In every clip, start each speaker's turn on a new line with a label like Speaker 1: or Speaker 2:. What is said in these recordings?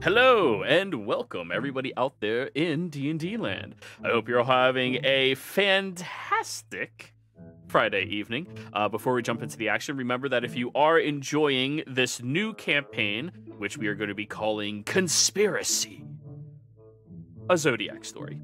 Speaker 1: Hello and welcome everybody out there in D&D land. I hope you're all having a fantastic Friday evening. Before we jump into the action, remember that if you are enjoying this new campaign, which we are going to be calling Conspiracy, a Zodiac Story,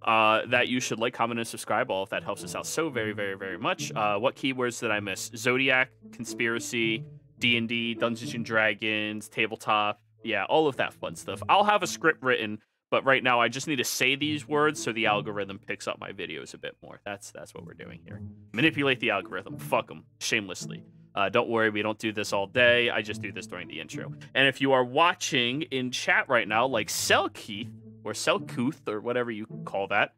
Speaker 1: that you should like, comment, and subscribe. All of that helps us out so very, very, very much. What keywords did I miss? Zodiac, Conspiracy, D&D, Dungeons and Dragons, Tabletop. Yeah, all of that fun stuff. I'll have a script written, but right now I just need to say these words so the algorithm picks up my videos a bit more. That's what we're doing here. Manipulate the algorithm. Fuck them. Shamelessly. Don't worry, we don't do this all day. I just do this during the intro. And if you are watching in chat right now, like Selkeith, or Selkuth, or whatever you call that,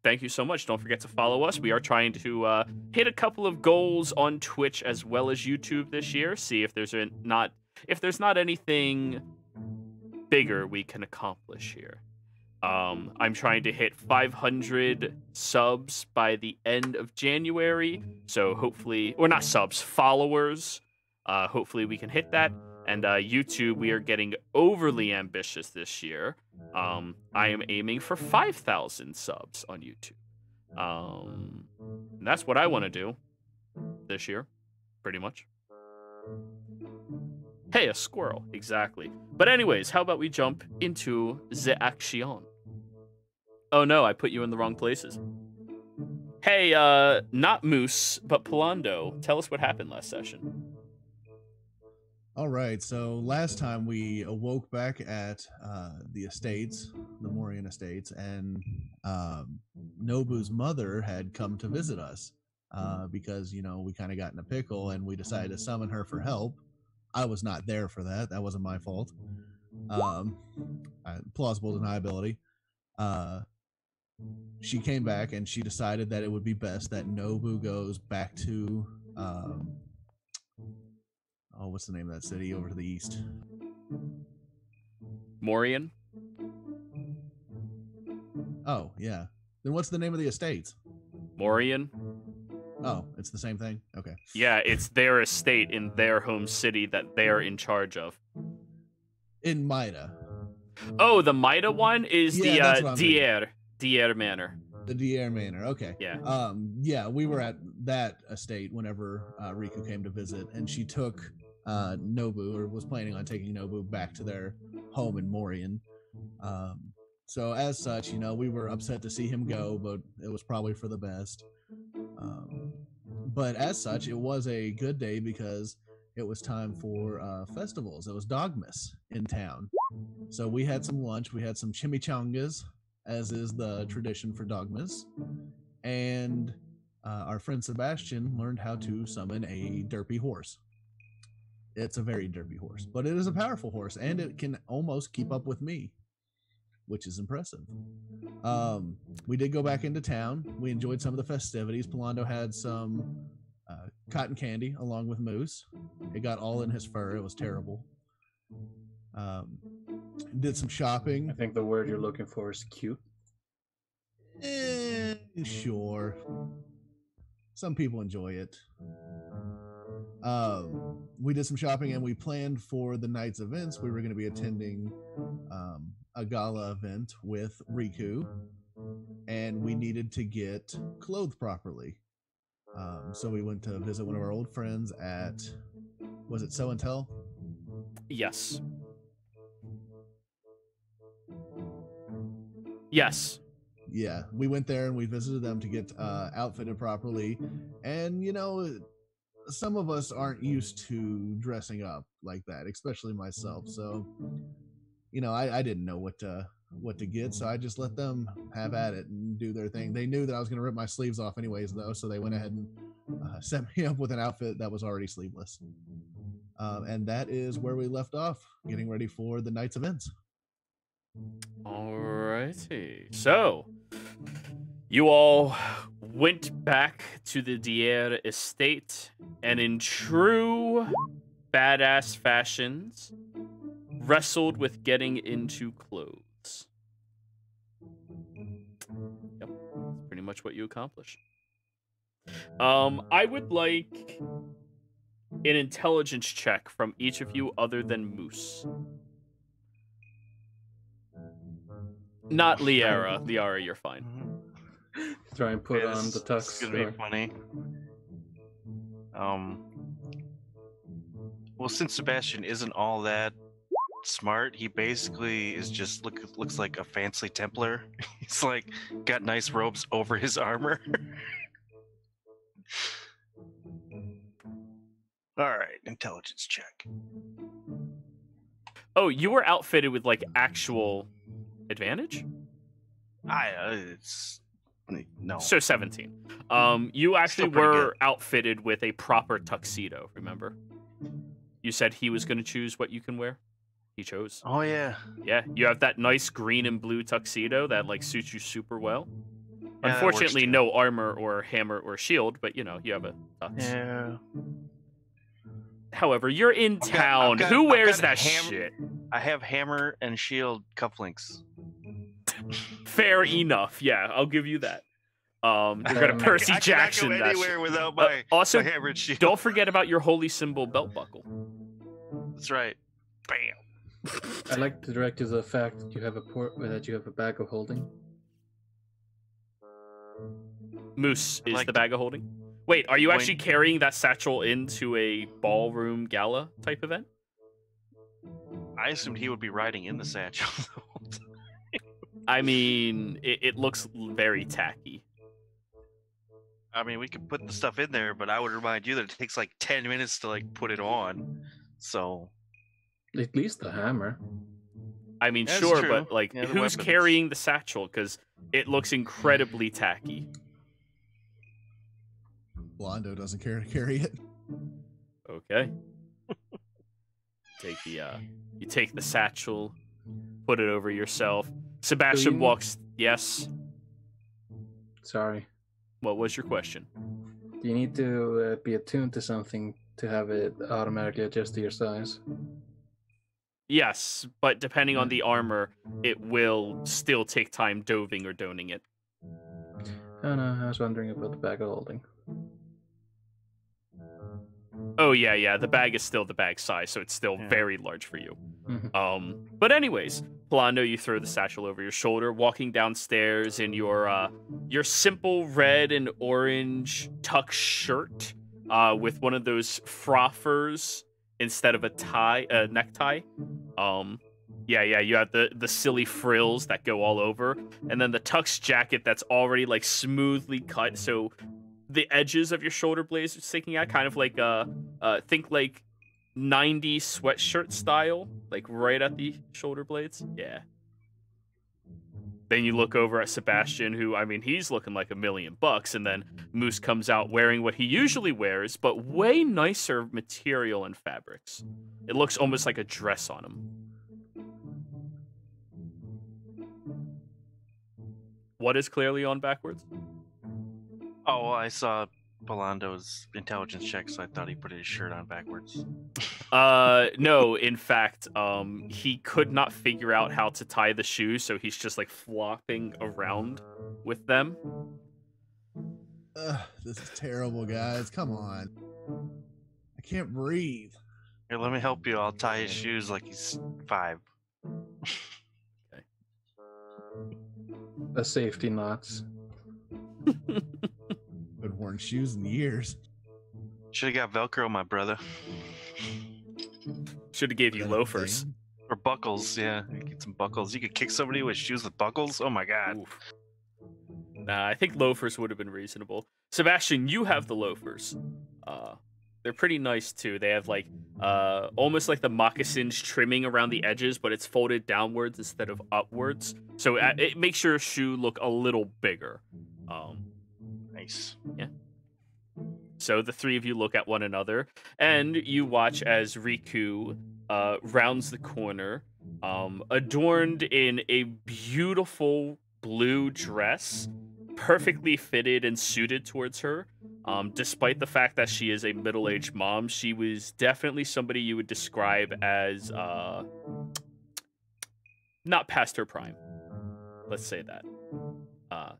Speaker 1: thank you so much. Don't forget to follow us. We are trying to hit a couple of goals on Twitch as well as YouTube this year. See if there's not anything bigger we can accomplish here. I'm trying to hit 500 subs by the end of January. So hopefully, or not subs, followers. Hopefully we can hit that. And YouTube, we are getting overly ambitious this year. I am aiming for 5,000 subs on YouTube. And that's what I want to do this year, pretty much. Hey, a squirrel. Exactly. But anyways, how about we jump into the action? Oh no, I put you in the wrong places. Hey, not Moose, but Polando, tell us what happened last session.
Speaker 2: All right, so last time we awoke back at the estates, the Morian estates, and Nobu's mother had come to visit us because, we kind of got in a pickle and we decided to summon her for help. I was not there for that. That wasn't my fault. Plausible deniability. She came back and she decided that it would be best that Nobu goes back to... what's the name of that city over to the east?
Speaker 1: Morian?
Speaker 2: Oh, yeah. Then what's the name of the estates?
Speaker 1: Morian?
Speaker 2: Oh, it's the same thing? Okay.
Speaker 1: Yeah, it's their estate in their home city that they're in charge of.
Speaker 2: In Maida.
Speaker 1: Oh, the Maida one is the Dier Manor.
Speaker 2: The Dier Manor, okay.
Speaker 1: Yeah.
Speaker 2: Yeah, we were at that estate whenever Riku came to visit, and she took Nobu, or was planning on taking Nobu back to their home in Morian. So as such, we were upset to see him go, but it was probably for the best. But as such, it was a good day because it was time for festivals. It was Dogmas in town. So we had some lunch. We had some chimichangas, as is the tradition for Dogmas. And our friend Sebastian learned how to summon a derpy horse. It's a very derpy horse, but it is a powerful horse, and it can almost keep up with me, which is impressive. We did go back into town. We enjoyed some of the festivities. Polando had some cotton candy along with Moose. It got all in his fur. It was terrible. Did some shopping.
Speaker 3: I think the word you're looking for is cute.
Speaker 2: Sure. Some people enjoy it. We did some shopping and we planned for the night's events. We were going to be attending a gala event with Riku, and we needed to get clothed properly. So we went to visit one of our old friends at, was it Show and Tell?
Speaker 1: Yes. Yes.
Speaker 2: Yeah, we went there and we visited them to get outfitted properly. And, some of us aren't used to dressing up like that, especially myself. So, I didn't know what to get, so I just let them have at it and do their thing. They knew that I was going to rip my sleeves off anyways, though, so they went ahead and set me up with an outfit that was already sleeveless. And that is where we left off, getting ready for the night's events.
Speaker 1: Alrighty. So, you all went back to the Dier estate, and in true badass fashions, wrestled with getting into clothes. Yep, that's pretty much what you accomplished. I would like an intelligence check from each of you other than Moose. Not Liara. Liara, you're fine.
Speaker 3: Try and put
Speaker 4: Okay,
Speaker 3: on the tux.
Speaker 4: This is gonna be funny. Well, since Sebastian isn't all that smart, he basically is just looks like a fancy Templar. He's like got nice robes over his armor. All right, intelligence check.
Speaker 1: Oh, you were outfitted with like actual advantage?
Speaker 4: It's no.
Speaker 1: So 17. You actually
Speaker 4: Still pretty
Speaker 1: were
Speaker 4: good.
Speaker 1: outfitted with a proper tuxedo, remember? You said he was going to choose what you can wear. He chose.
Speaker 4: Oh yeah.
Speaker 1: Yeah, you have that nice green and blue tuxedo that like suits you super well.
Speaker 4: Yeah, that works
Speaker 1: Unfortunately,
Speaker 4: too.
Speaker 1: no armor or hammer or shield, but you know, you have a tux.
Speaker 4: Yeah.
Speaker 1: However, you're in
Speaker 4: I've got-
Speaker 1: town.
Speaker 4: I've
Speaker 1: Who
Speaker 4: got
Speaker 1: wears
Speaker 4: a
Speaker 1: that
Speaker 4: ham-
Speaker 1: shit?
Speaker 4: I have hammer and shield cufflinks.
Speaker 1: Fair enough. Yeah, I'll give you that. You're gonna
Speaker 3: I
Speaker 1: Percy
Speaker 4: I
Speaker 1: Jackson
Speaker 4: cannot go
Speaker 1: that
Speaker 4: anywhere
Speaker 1: shit.
Speaker 4: without my,
Speaker 1: Also,
Speaker 4: my hammer and shield.
Speaker 1: don't forget about your holy symbol belt buckle.
Speaker 4: That's right. Bam.
Speaker 3: I'd like to direct you to the fact that you have a bag of holding.
Speaker 1: Moose is
Speaker 4: like
Speaker 1: the
Speaker 4: the-
Speaker 1: bag of holding. Wait, are you
Speaker 4: When-
Speaker 1: actually carrying that satchel into a ballroom gala type event?
Speaker 4: I assumed he would be riding in the satchel.
Speaker 1: I mean, it looks very tacky.
Speaker 4: I mean, we could put the stuff in there, but I would remind you that it takes like 10 minutes to like put it on. So
Speaker 3: At least the hammer.
Speaker 1: I mean,
Speaker 4: That's
Speaker 1: sure,
Speaker 4: true.
Speaker 1: but like,
Speaker 4: Yeah, the
Speaker 1: who's
Speaker 4: weapons.
Speaker 1: carrying the satchel? Because it looks incredibly tacky.
Speaker 2: Blondo doesn't care to carry it.
Speaker 1: Okay. You take the satchel, put it over yourself. Sebastian
Speaker 3: you-
Speaker 1: walks. Yes.
Speaker 3: Sorry.
Speaker 1: What was your question?
Speaker 3: You need to be attuned to something to have it automatically adjust to your size.
Speaker 1: Yes, but depending on the armor, it will still take time doving or doning it.
Speaker 3: Oh no, I was wondering about the bag of holding.
Speaker 1: Oh yeah, the bag is still the bag size, so it's still
Speaker 4: Yeah.
Speaker 1: very large for you.
Speaker 3: Mhm.
Speaker 1: But anyways, Polando, you throw the satchel over your shoulder, walking downstairs in your simple red and orange tuck shirt, with one of those frothers instead of a necktie. Yeah, you have the silly frills that go all over, and then the tux jacket that's already like smoothly cut, so the edges of your shoulder blades are sticking out, kind of like think like 90s sweatshirt style, like right at the shoulder blades. Yeah. Then you look over at Sebastian, who, I mean, he's looking like $1,000,000, and then Moose comes out wearing what he usually wears, but way nicer material and fabrics. It looks almost like a dress on him. What is clearly on backwards?
Speaker 4: Oh, well, I saw Polando's intelligence check, so I thought he put his shirt on backwards.
Speaker 1: No, in fact, he could not figure out how to tie the shoes, so he's just like flopping around with them.
Speaker 2: Ugh, this is terrible, guys. Come on. I can't breathe.
Speaker 4: Here, let me help you. I'll tie his shoes like he's 5.
Speaker 3: The safety knots.
Speaker 2: Been worn shoes in years.
Speaker 4: Should have got Velcro, my brother.
Speaker 1: Should have gave
Speaker 2: Is
Speaker 1: you
Speaker 2: that a
Speaker 1: loafers.
Speaker 2: thing?
Speaker 4: Or buckles, yeah. Get some buckles. You could kick somebody with shoes with buckles? Oh my god.
Speaker 1: Oof. Nah, I think loafers would have been reasonable. Sebastian, you have the loafers. They're pretty nice too. They have like almost like the moccasins trimming around the edges, but it's folded downwards instead of upwards. So it makes your shoe look a little bigger.
Speaker 4: Nice.
Speaker 1: So the three of you look at one another, and you watch as Riku rounds the corner, adorned in a beautiful blue dress, perfectly fitted and suited towards her. Despite the fact that she is a middle-aged mom, she was definitely somebody you would describe as not past her prime. Let's say that.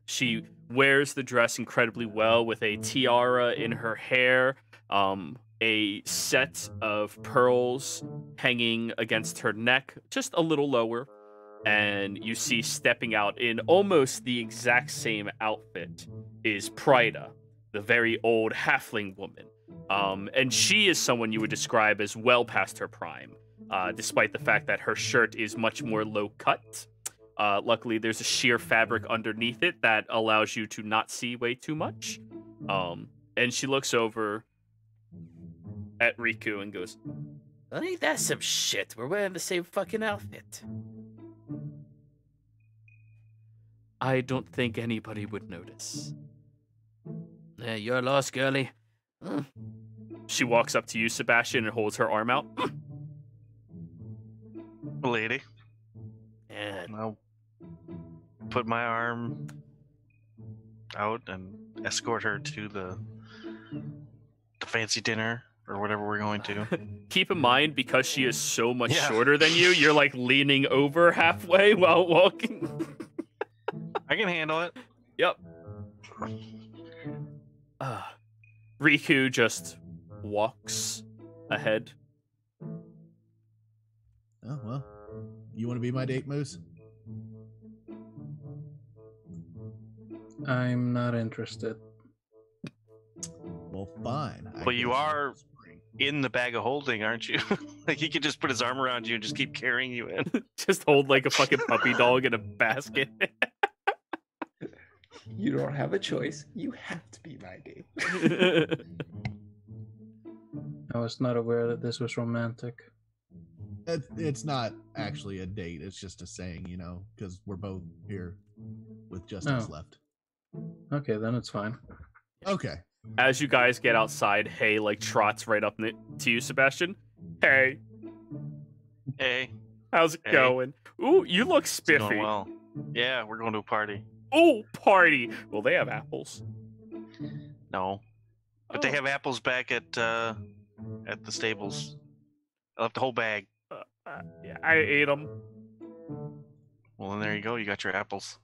Speaker 1: She wears the dress incredibly well with a tiara in her hair, a set of pearls hanging against her neck, just a little lower, and you see stepping out in almost the exact same outfit is Prida, the very old halfling woman. And she is someone you would describe as well past her prime, despite the fact that her shirt is much more low cut. Luckily, there's a sheer fabric underneath it that allows you to not see way too much. And she looks over at Riku and goes, "Well, ain't that some shit? We're wearing the same fucking outfit." I don't think anybody would notice. Yeah, you're lost, girlie. She walks up to you, Sebastian, and holds her arm out.
Speaker 4: Lady.
Speaker 1: Yeah.
Speaker 4: I'll put my arm out and escort her to the fancy dinner or whatever we're going to.
Speaker 1: Keep in mind, because she is so much shorter than you, you're like leaning over halfway while walking.
Speaker 4: I can handle it.
Speaker 1: Yep. Riku just walks ahead.
Speaker 2: Oh, well. You want to be my date, Moose?
Speaker 3: I'm not interested.
Speaker 2: Well, fine.
Speaker 4: But you are in the bag of holding, aren't you? Like, he could just put his arm around you and just keep carrying you in.
Speaker 1: Just hold like a fucking puppy dog in a basket.
Speaker 5: You don't have a choice. You have to be my date.
Speaker 3: I was not aware that this was romantic.
Speaker 2: It's not actually a date. It's just a saying, you know, because we're both here with just us left.
Speaker 3: Okay, then it's fine.
Speaker 2: Okay.
Speaker 1: As you guys get outside, Hay like trots right up to you, Sebastian. Hey.
Speaker 4: Hey.
Speaker 1: How's it going? Ooh, you look spiffy.
Speaker 4: It's going well. Yeah, we're going to a party.
Speaker 1: Ooh, party. Well, they have apples.
Speaker 4: No. But they have apples back at the stables. I left the whole bag.
Speaker 1: Yeah, I ate them.
Speaker 4: Well, then there you go. You got your apples.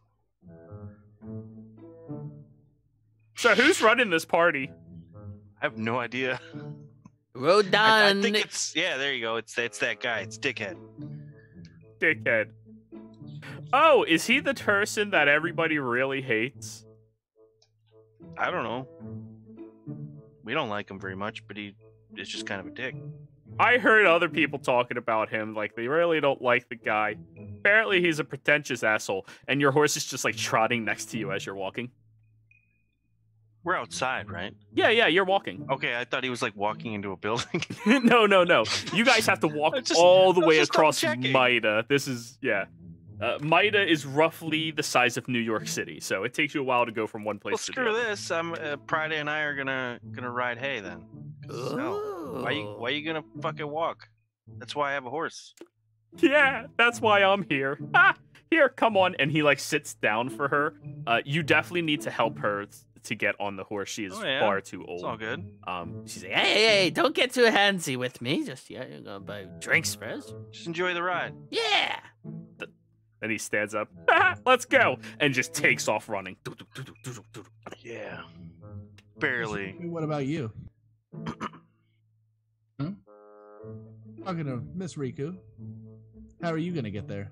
Speaker 1: So who's running this party?
Speaker 4: I have no idea.
Speaker 1: Rodan.
Speaker 4: I think it's there you go. It's that guy. It's Dickhead.
Speaker 1: Dickhead. Oh, is he the person that everybody really hates?
Speaker 4: I don't know. We don't like him very much, but he is just kind of a dick.
Speaker 1: I heard other people talking about him, like they really don't like the guy. Apparently he's a pretentious asshole, and your horse is just like trotting next to you as you're walking.
Speaker 4: We're outside, right?
Speaker 1: Yeah, you're walking.
Speaker 4: Okay, I thought he was like walking into a building.
Speaker 1: No. You guys have to walk all the way across Maida. This is, Maida is roughly the size of New York City, so it takes you a while to go from one place to the other.
Speaker 4: Well, screw this. Prida and I are gonna ride hay then. So, why you gonna fucking walk? That's why I have a horse.
Speaker 1: Yeah, that's why I'm here. Ah, here, come on. And he like sits down for her. You definitely need to help her to get on the horse. She is far too old.
Speaker 4: It's all good.
Speaker 1: She's like, hey, don't get too handsy with me. Just you're gonna buy drinks first.
Speaker 4: Just enjoy the ride.
Speaker 1: Yeah. Then he stands up. Let's go, and just takes off running.
Speaker 4: Yeah. Barely.
Speaker 2: What about you? Talking to Miss Riku. How are you gonna get there?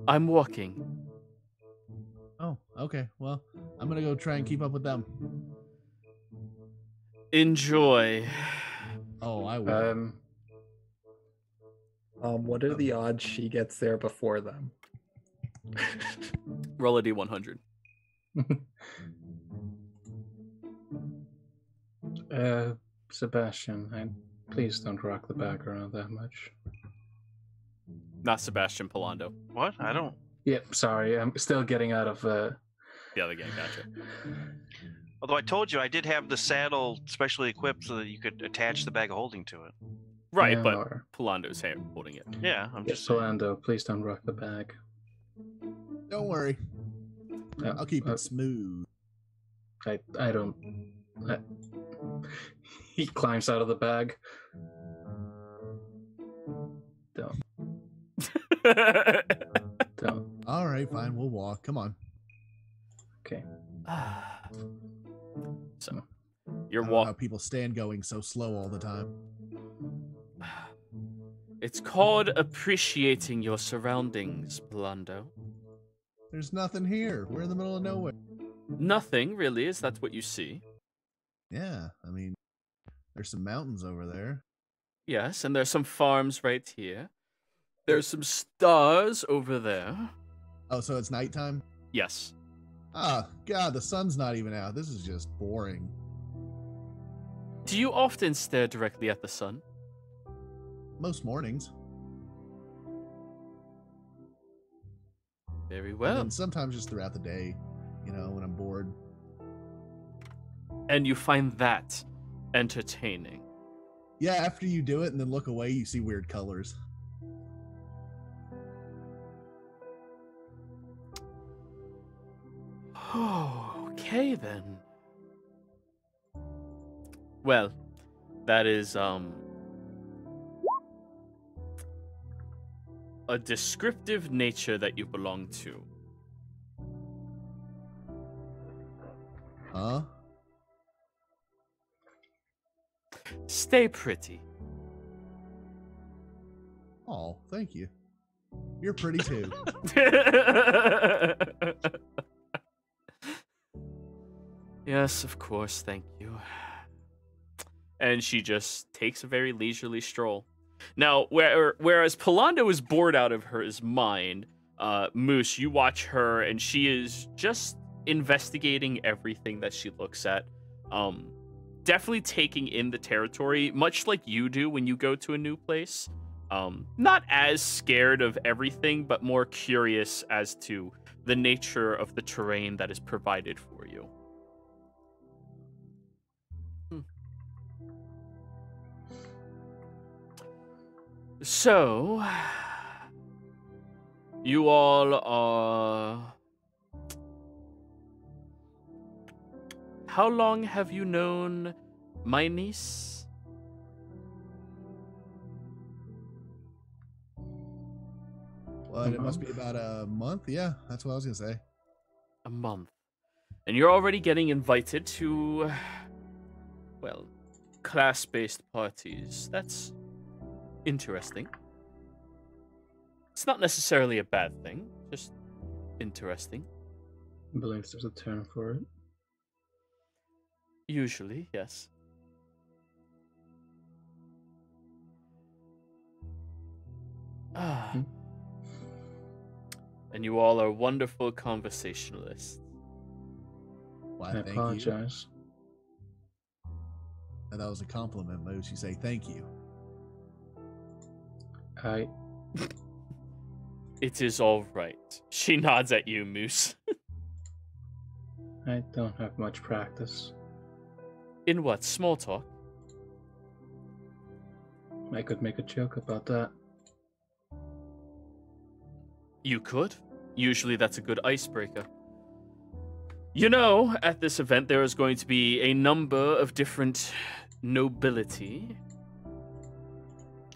Speaker 1: I'm walking.
Speaker 2: Oh, okay. Well, I'm gonna go try and keep up with them.
Speaker 1: Enjoy.
Speaker 2: Oh, I will.
Speaker 5: What are the odds she gets there before them?
Speaker 1: Roll a d100.
Speaker 3: Sebastian, please don't rock the bag around that much.
Speaker 1: Not Sebastian Polando.
Speaker 4: What? I don't.
Speaker 3: Yep, sorry. I'm still getting out of
Speaker 1: the other game. Gotcha.
Speaker 4: Although I told you I did have the saddle specially equipped so that you could attach the bag of holding to it.
Speaker 1: Right,
Speaker 3: Yeah,
Speaker 1: but
Speaker 3: or-
Speaker 1: Polando's holding it.
Speaker 4: Yeah, I'm
Speaker 3: Yes,
Speaker 4: just saying.
Speaker 3: Solando, please don't rock the bag.
Speaker 2: Don't worry. I'll keep it smooth.
Speaker 3: I don't. He climbs out of the bag. Don't.
Speaker 2: All right, fine. We'll walk. Come on.
Speaker 3: Okay.
Speaker 1: So, you're
Speaker 2: I don't know how
Speaker 1: walking.
Speaker 2: people stand going so slow all the time.
Speaker 1: It's called appreciating your surroundings, Palando.
Speaker 2: There's nothing here. We're in the middle of nowhere.
Speaker 1: Nothing, really. Is that what you see?
Speaker 2: Yeah, I mean, there's some mountains over there.
Speaker 1: Yes, and there's some farms right here. There's some stars over there.
Speaker 2: Oh, so it's nighttime?
Speaker 1: Yes.
Speaker 2: Ah, God, the sun's not even out. This is just boring.
Speaker 1: Do you often stare directly at the sun?
Speaker 2: Most mornings.
Speaker 1: Very
Speaker 2: And
Speaker 1: well.
Speaker 2: then sometimes just throughout the day, you know, when I'm bored.
Speaker 1: And you find that entertaining.
Speaker 2: Yeah, after you do it and then look away, you see weird colors.
Speaker 1: Okay then. Well, that is a descriptive nature that you belong to.
Speaker 2: Huh?
Speaker 1: Stay pretty.
Speaker 2: Oh, thank you. You're pretty too.
Speaker 1: Yes, of course, thank you. And she just takes a very leisurely stroll. Now, whereas Palando is bored out of his mind, Moose, you watch her, and she is just investigating everything that she looks at. Definitely taking in the territory, much like you do when you go to a new place. Not as scared of everything, but more curious as to the nature of the terrain that is provided for you. So, you all are... How long have you known my niece?
Speaker 2: Well, it must be about a month. Yeah, that's what I was going to say.
Speaker 1: A month. And you're already getting invited to, well, class-based parties. That's interesting. It's not necessarily a bad thing, just interesting.
Speaker 3: I believe there's a term for it.
Speaker 1: Usually, yes. Ah. And you all are wonderful conversationalists.
Speaker 2: Why,
Speaker 3: I
Speaker 2: thank you.
Speaker 3: apologize.
Speaker 2: And that was a compliment, Moose. You say thank you.
Speaker 1: It is all right. She nods at you, Moose.
Speaker 3: I don't have much practice.
Speaker 1: In what? Small talk?
Speaker 3: I could make a joke about that.
Speaker 1: You could. Usually that's a good icebreaker. You know, at this event there is going to be a number of different nobility.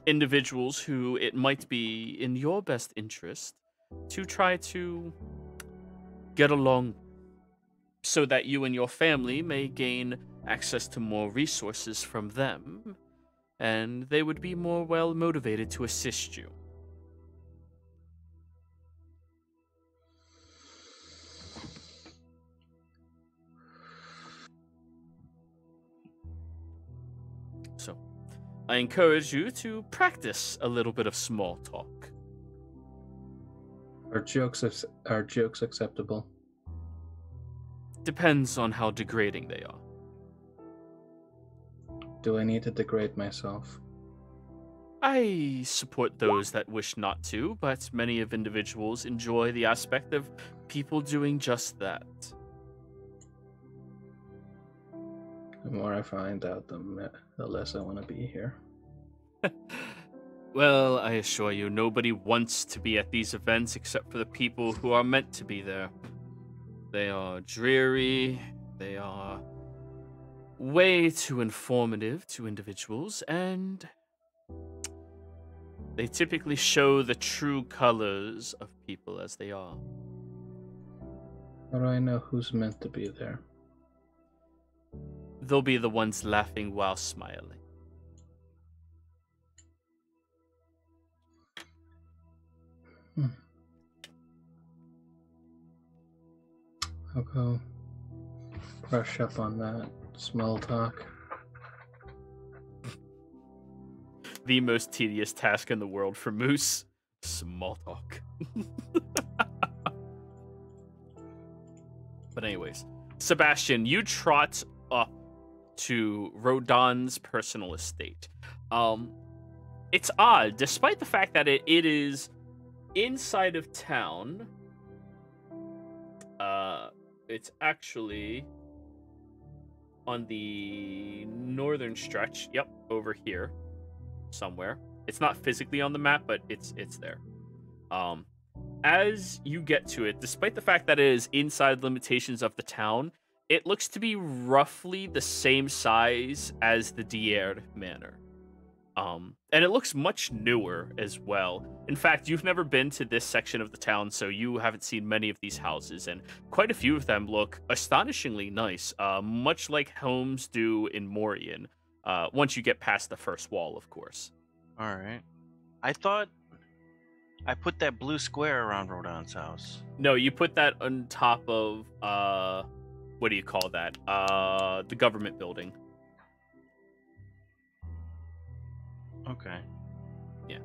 Speaker 1: Individuals who it might be in your best interest to try to get along so that you and your family may gain access to more resources from them, and they would be more well motivated to assist you. So, I encourage you to practice a little bit of small talk.
Speaker 3: Are jokes acceptable?
Speaker 1: Depends on how degrading they are.
Speaker 3: Do I need to degrade myself?
Speaker 1: I support those that wish not to, but many of individuals enjoy the aspect of people doing just that.
Speaker 3: The more I find out, the less I want to be here.
Speaker 1: Well, I assure you, nobody wants to be at these events except for the people who are meant to be there. They are dreary, they are way too informative to individuals, and they typically show the true colors of people as they are.
Speaker 3: How do I know who's meant to be there?
Speaker 1: They'll be the ones laughing while smiling.
Speaker 3: I'll go brush up on that small talk.
Speaker 1: The most tedious task in the world for Moose. Small talk. But anyways, Sebastian, you trot up to Rodon's personal estate. It's odd, despite the fact that it is inside of town. It's actually on the northern stretch. Yep, over here somewhere. It's not physically on the map, but it's there. As you get to it, despite the fact that it is inside the limitations of the town, it looks to be roughly the same size as the Dier Manor. And it looks much newer as well. In fact, you've never been to this section of the town, so you haven't seen many of these houses, and quite a few of them look astonishingly nice, much like homes do in Morian, once you get past the first wall, of course.
Speaker 4: All right. I thought I put that blue square around Rodon's house.
Speaker 1: No, you put that on top of, what do you call that? The government building.
Speaker 4: Okay.
Speaker 1: Yeah.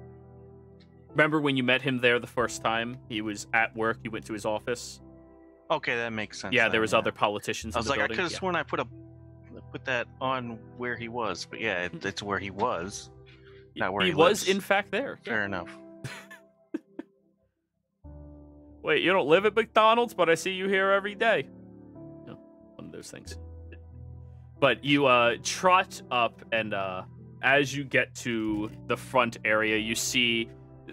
Speaker 1: Remember when you met him there the first time? He was at work. You went to his office.
Speaker 4: Okay, that makes sense.
Speaker 1: Yeah,
Speaker 4: then,
Speaker 1: there was other politicians.
Speaker 4: I was
Speaker 1: in the
Speaker 4: like,
Speaker 1: building.
Speaker 4: I could have sworn I put that on where he was, but yeah, it's where he was, not where he
Speaker 1: was.
Speaker 4: lives.
Speaker 1: In fact, there.
Speaker 4: Fair enough.
Speaker 1: Wait, you don't live at McDonald's, but I see you here every day. No, one of those things. But you trot up, and as you get to the front area, you see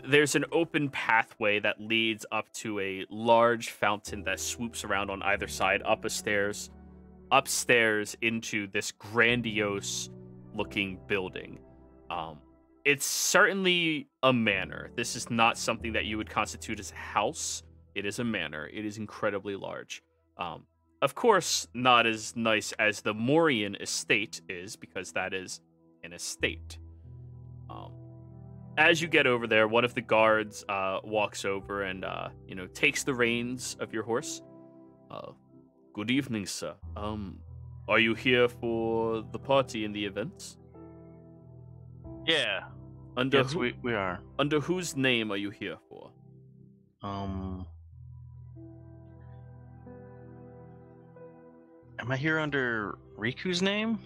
Speaker 1: there's an open pathway that leads up to a large fountain that swoops around on either side, up a stairs, upstairs into this grandiose looking building. It's certainly a manor. This is not something that you would constitute as a house. It is a manor. It is incredibly large. Of course, not as nice as the Morian estate is, because that is an estate. As you get over there, one of the guards walks over and takes the reins of your horse. Good evening, sir. Are you here for the party and the events?
Speaker 4: Yeah.
Speaker 1: Under
Speaker 4: Yes, we are.
Speaker 1: Under whose name are you here for?
Speaker 4: Am I here under Riku's name?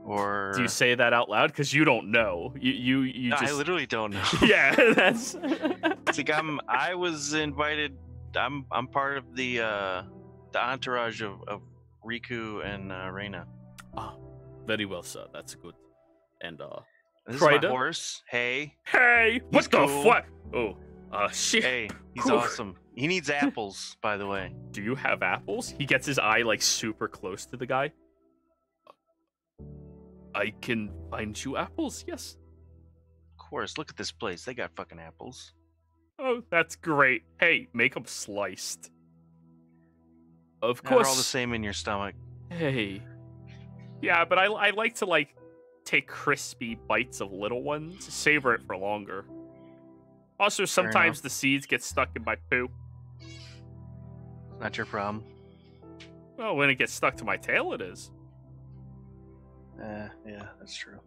Speaker 4: Or
Speaker 1: Do you say that out loud? Because you don't know. You
Speaker 4: No,
Speaker 1: just...
Speaker 4: I literally don't know.
Speaker 1: Yeah, that's...
Speaker 4: It's like I was invited. I'm part of the entourage of Riku and Reina.
Speaker 1: Oh, very well, sir. That's good. And
Speaker 4: This is
Speaker 1: Prida?
Speaker 4: my horse. Hey,
Speaker 1: Hey, what
Speaker 4: He's
Speaker 1: the
Speaker 4: cool.
Speaker 1: fuck? Oh, shit.
Speaker 4: hey, he's
Speaker 1: Cool.
Speaker 4: awesome. He needs apples, by the way.
Speaker 1: Do you have apples? He gets his eye like super close to the guy. I can find you apples, yes.
Speaker 4: Of course. Look at this place. They got fucking apples.
Speaker 1: Oh, that's great. Hey, make them sliced. Of
Speaker 4: They're all the
Speaker 1: course.
Speaker 4: same in your stomach.
Speaker 1: Hey. Yeah, but I like to like take crispy bites of little ones, savor it for longer. Also, sometimes
Speaker 4: enough.
Speaker 1: the seeds get stuck in my poo.
Speaker 4: Not your problem.
Speaker 1: Well, when it gets stuck to my tail, it is.
Speaker 4: Yeah, that's true.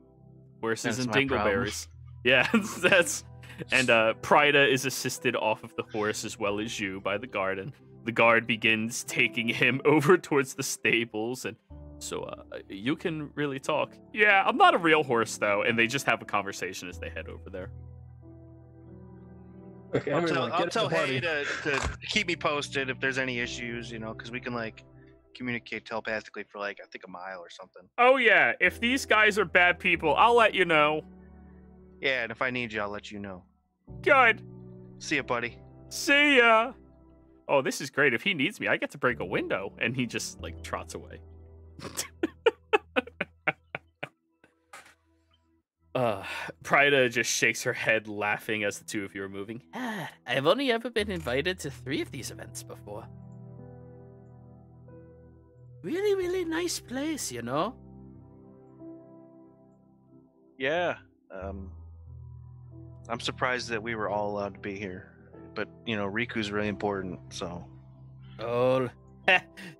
Speaker 1: Horses
Speaker 4: That's
Speaker 1: and
Speaker 4: my problem.
Speaker 1: dingleberries. Yeah, that's. And Prida is assisted off of the horse as well as you by the guard, and the guard begins taking him over towards the stables, and so you can really talk. Yeah, I'm not a real horse though, and they just have a conversation as they head over there.
Speaker 5: Okay,
Speaker 4: I'll
Speaker 5: everyone, get
Speaker 4: tell
Speaker 5: to the party.
Speaker 4: Hay to keep me posted if there's any issues, because we can like communicate telepathically for like I think a mile or something.
Speaker 1: Oh yeah, if these guys are bad people, I'll let you know.
Speaker 4: Yeah, and if I need you, I'll let you know.
Speaker 1: Good.
Speaker 4: See ya, buddy.
Speaker 1: See ya. Oh, this is great. If he needs me, I get to break a window, and he just like trots away. Prida just shakes her head, laughing as the two of you are moving. I've only ever been invited to 3 of these events before. Really, really nice place, you know?
Speaker 4: I'm surprised that we were all allowed to be here. But, Riku's really important, so.
Speaker 1: Oh,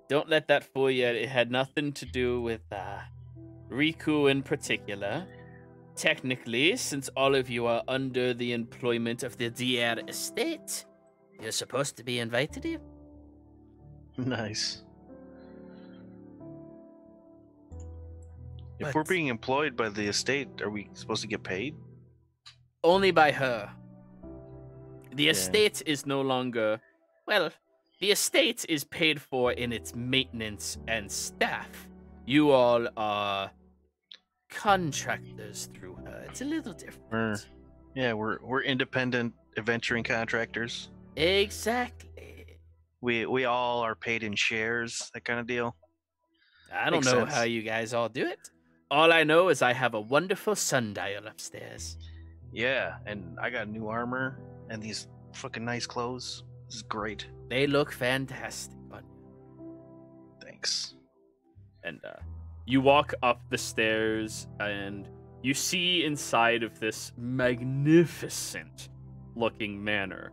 Speaker 1: don't let that fool you. It had nothing to do with Riku in particular. Technically, since all of you are under the employment of the Dier estate, you're supposed to be invited here.
Speaker 4: Nice. If
Speaker 1: But
Speaker 4: we're being employed by the estate, are we supposed to get paid?
Speaker 1: only by her. The
Speaker 4: Yeah.
Speaker 1: estate is no longer... Well, the estate is paid for in its maintenance and staff. You all are contractors through her. It's a little different.
Speaker 4: We're independent adventuring contractors.
Speaker 1: Exactly.
Speaker 4: We all are paid in shares, that kind of deal.
Speaker 1: I don't
Speaker 4: Makes
Speaker 1: know
Speaker 4: sense.
Speaker 1: how you guys all do it. All I know is I have a wonderful sundial upstairs.
Speaker 4: Yeah, and I got new armor and these fucking nice clothes. This is great.
Speaker 1: They look fantastic on you.
Speaker 4: Thanks.
Speaker 1: And you walk up the stairs and you see inside of this magnificent looking manor.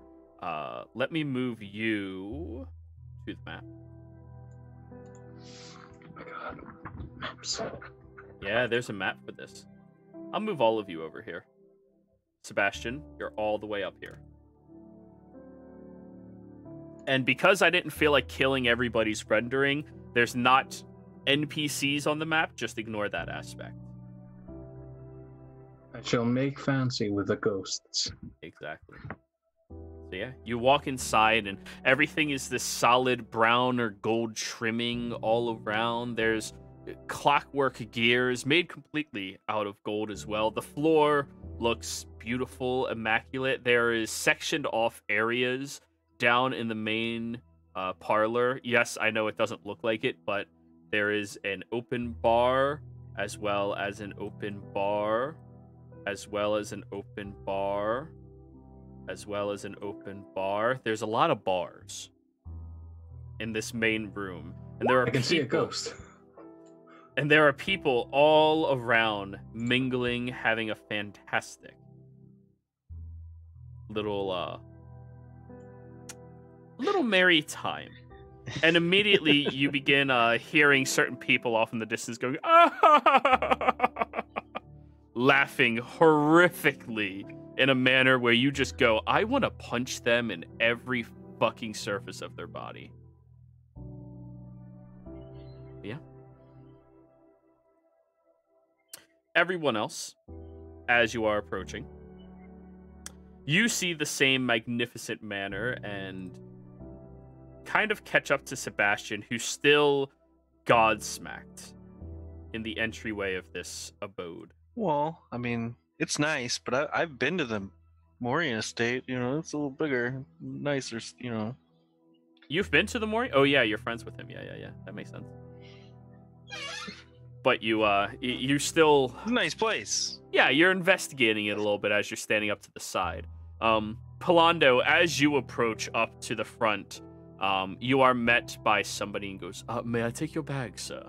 Speaker 1: Let me move you to the map.
Speaker 3: Oh my god. Maps.
Speaker 1: Yeah, there's a map for this. I'll move all of you over here. Sebastian, you're all the way up here. And because I didn't feel like killing everybody's rendering, there's not NPCs on the map. Just ignore that aspect.
Speaker 3: I shall make fancy with the ghosts.
Speaker 1: Exactly. So yeah, you walk inside and everything is this solid brown or gold trimming all around. There's clockwork gears made completely out of gold as well. The floor looks beautiful, immaculate. There is sectioned off areas down in the main parlor. Yes, I know it doesn't look like it, but there is an open bar as well as an open bar as well as an open bar as well as an open bar. There's a lot of bars in this main room, and there are
Speaker 3: I can see a ghost.
Speaker 1: And there are people all around mingling, having a fantastic little merry time. And immediately you begin hearing certain people off in the distance going, laughing horrifically in a manner where you just go, I want to punch them in every fucking surface of their body. Yeah. Everyone else, as you are approaching, you see the same magnificent manor and kind of catch up to Sebastian, who's still godsmacked in the entryway of this abode.
Speaker 4: Well, I mean, it's nice, but I've been to the Morian estate. It's a little bigger, nicer.
Speaker 1: You've been to the Mori? Oh yeah, you're friends with him. Yeah. That makes sense. But you still...
Speaker 4: Nice place.
Speaker 1: Yeah, you're investigating it a little bit as you're standing up to the side. Palando, as you approach up to the front, you are met by somebody and goes, may I take your bag, sir?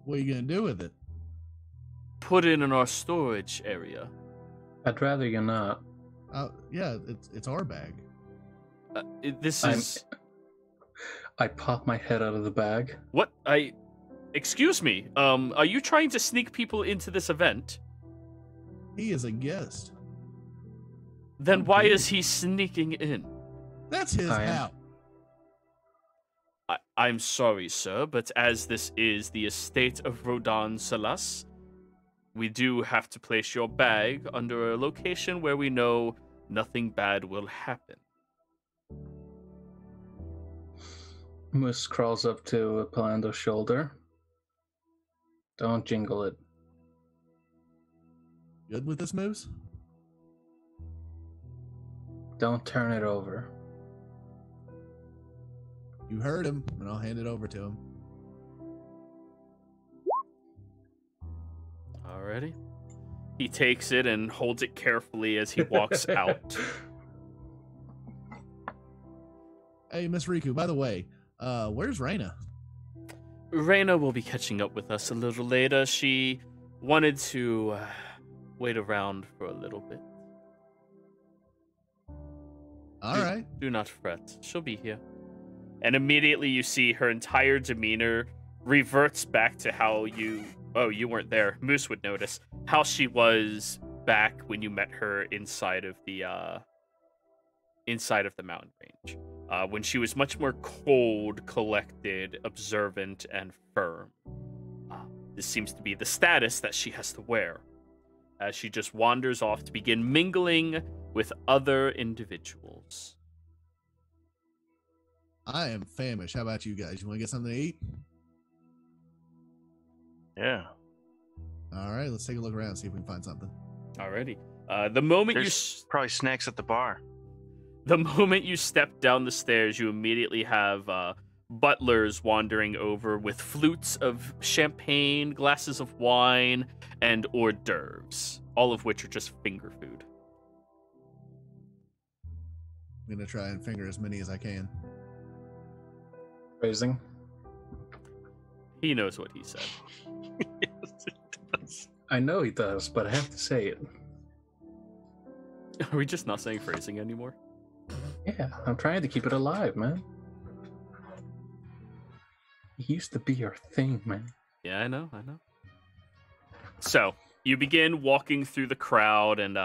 Speaker 2: What are you gonna do with it?
Speaker 1: Put it in our storage area.
Speaker 3: I'd rather you not.
Speaker 2: Yeah, it's our bag.
Speaker 1: This is...
Speaker 3: I pop my head out of the bag.
Speaker 1: What? Excuse me, are you trying to sneak people into this event?
Speaker 2: He is a guest.
Speaker 1: Then why is he sneaking in?
Speaker 2: That's his house.
Speaker 1: I'm sorry, sir, but as this is the estate of Rodan Salas, we do have to place your bag under a location where we know nothing bad will happen.
Speaker 3: Moose crawls up to Palando's shoulder. Don't jingle it.
Speaker 2: Good with this, Moose?
Speaker 3: Don't turn it over.
Speaker 2: You heard him, and I'll hand it over to him.
Speaker 1: Alrighty. He takes it and holds it carefully as he walks out.
Speaker 2: Hey, Miss Riku, by the way, where's Raina?
Speaker 1: Raina will be catching up with us a little later. She wanted to wait around for a little bit.
Speaker 2: All right.
Speaker 1: Do not fret. She'll be here. And immediately you see her entire demeanor reverts back to how you... Oh, you weren't there. Moose would notice how she was back when you met her inside of the mountain range. When she was much more cold, collected, observant, and firm. This seems to be the status that she has to wear, as she just wanders off to begin mingling with other individuals.
Speaker 2: I am famished. How about you guys? You want to get something to eat?
Speaker 4: Yeah.
Speaker 2: All right, let's take a look around, see if we can find something.
Speaker 1: Alrighty. The moment
Speaker 4: There's probably snacks at the bar.
Speaker 1: The moment you step down the stairs, you immediately have butlers wandering over with flutes of champagne, glasses of wine, and hors d'oeuvres, all of which are just finger food.
Speaker 2: I'm going to try and finger as many as I can.
Speaker 3: Phrasing.
Speaker 1: He knows what he said.
Speaker 4: Yes, it does.
Speaker 3: I know he does, but I have to say it.
Speaker 1: Are we just not saying phrasing anymore?
Speaker 3: Yeah, I'm trying to keep it alive, man. It used to be your thing, man.
Speaker 1: Yeah, I know. So, you begin walking through the crowd, and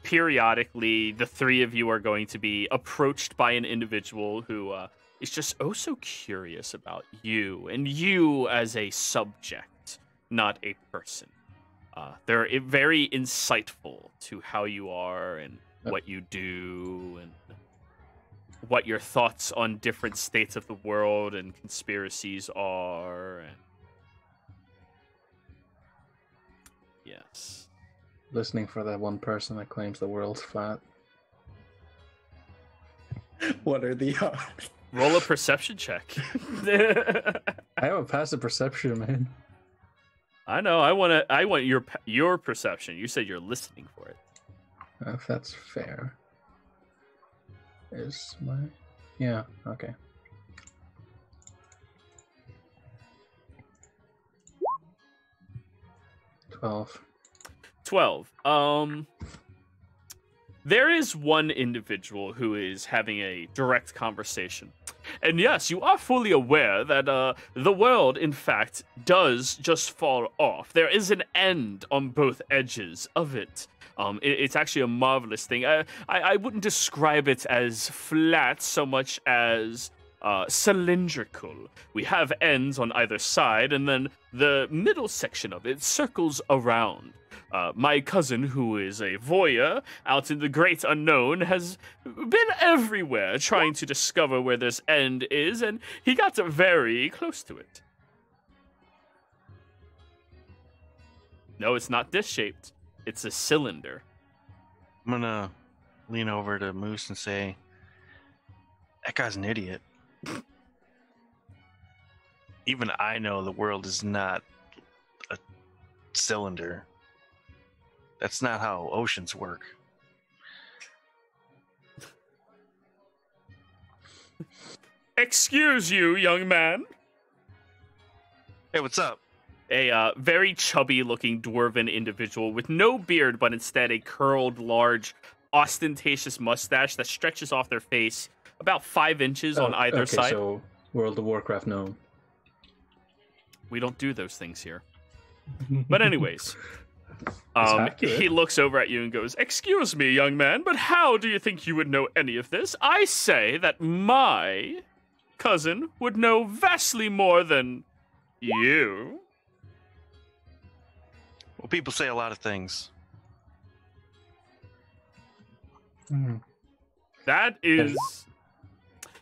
Speaker 1: periodically, the three of you are going to be approached by an individual who is just oh so curious about you, and you as a subject, not a person. They're very insightful to how you are and what you do, and what your thoughts on different states of the world and conspiracies are. And... Yes.
Speaker 3: Listening for that one person that claims the world's flat.
Speaker 5: What are the odds?
Speaker 1: Roll a perception check.
Speaker 3: I have a passive perception, man.
Speaker 1: I know. I want your perception. You said you're listening for it.
Speaker 3: If that's fair. Is my... Yeah, okay. $12.
Speaker 1: 12. There is one individual who is having a direct conversation. And yes, you are fully aware that the world, in fact, does just fall off. There is an end on both edges of it. It's actually a marvelous thing. I wouldn't describe it as flat so much as cylindrical. We have ends on either side, and then the middle section of it circles around. My cousin, who is a voyeur out in the great unknown, has been everywhere trying to discover where this end is, and he got very close to it. No, it's not disc-shaped. It's a cylinder.
Speaker 4: I'm gonna lean over to Moose and say, that guy's an idiot. Even I know the world is not a cylinder. That's not how oceans work.
Speaker 1: Excuse you, young man.
Speaker 4: Hey, what's up?
Speaker 1: A very chubby-looking dwarven individual with no beard, but instead a curled, large, ostentatious mustache that stretches off their face about 5 inches on either side.
Speaker 3: So World of Warcraft, no.
Speaker 1: We don't do those things here. But anyways,
Speaker 3: accurate.
Speaker 1: he looks over at you and goes, "Excuse me, young man, but how do you think you would know any of this? I say that my cousin would know vastly more than you."
Speaker 4: Well, people say a lot of things.
Speaker 1: That is...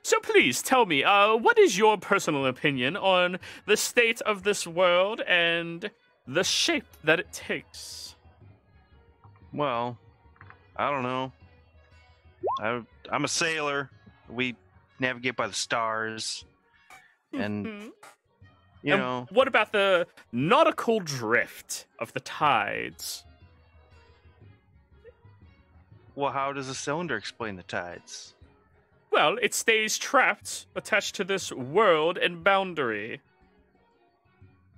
Speaker 1: So please tell me, what is your personal opinion on the state of this world and the shape that it takes?
Speaker 4: Well, I don't know. I'm a sailor. We navigate by the stars. And, you know...
Speaker 1: What about the nautical drift of the tides?
Speaker 4: Well, how does a cylinder explain the tides?
Speaker 1: Well, it stays trapped, attached to this world and boundary.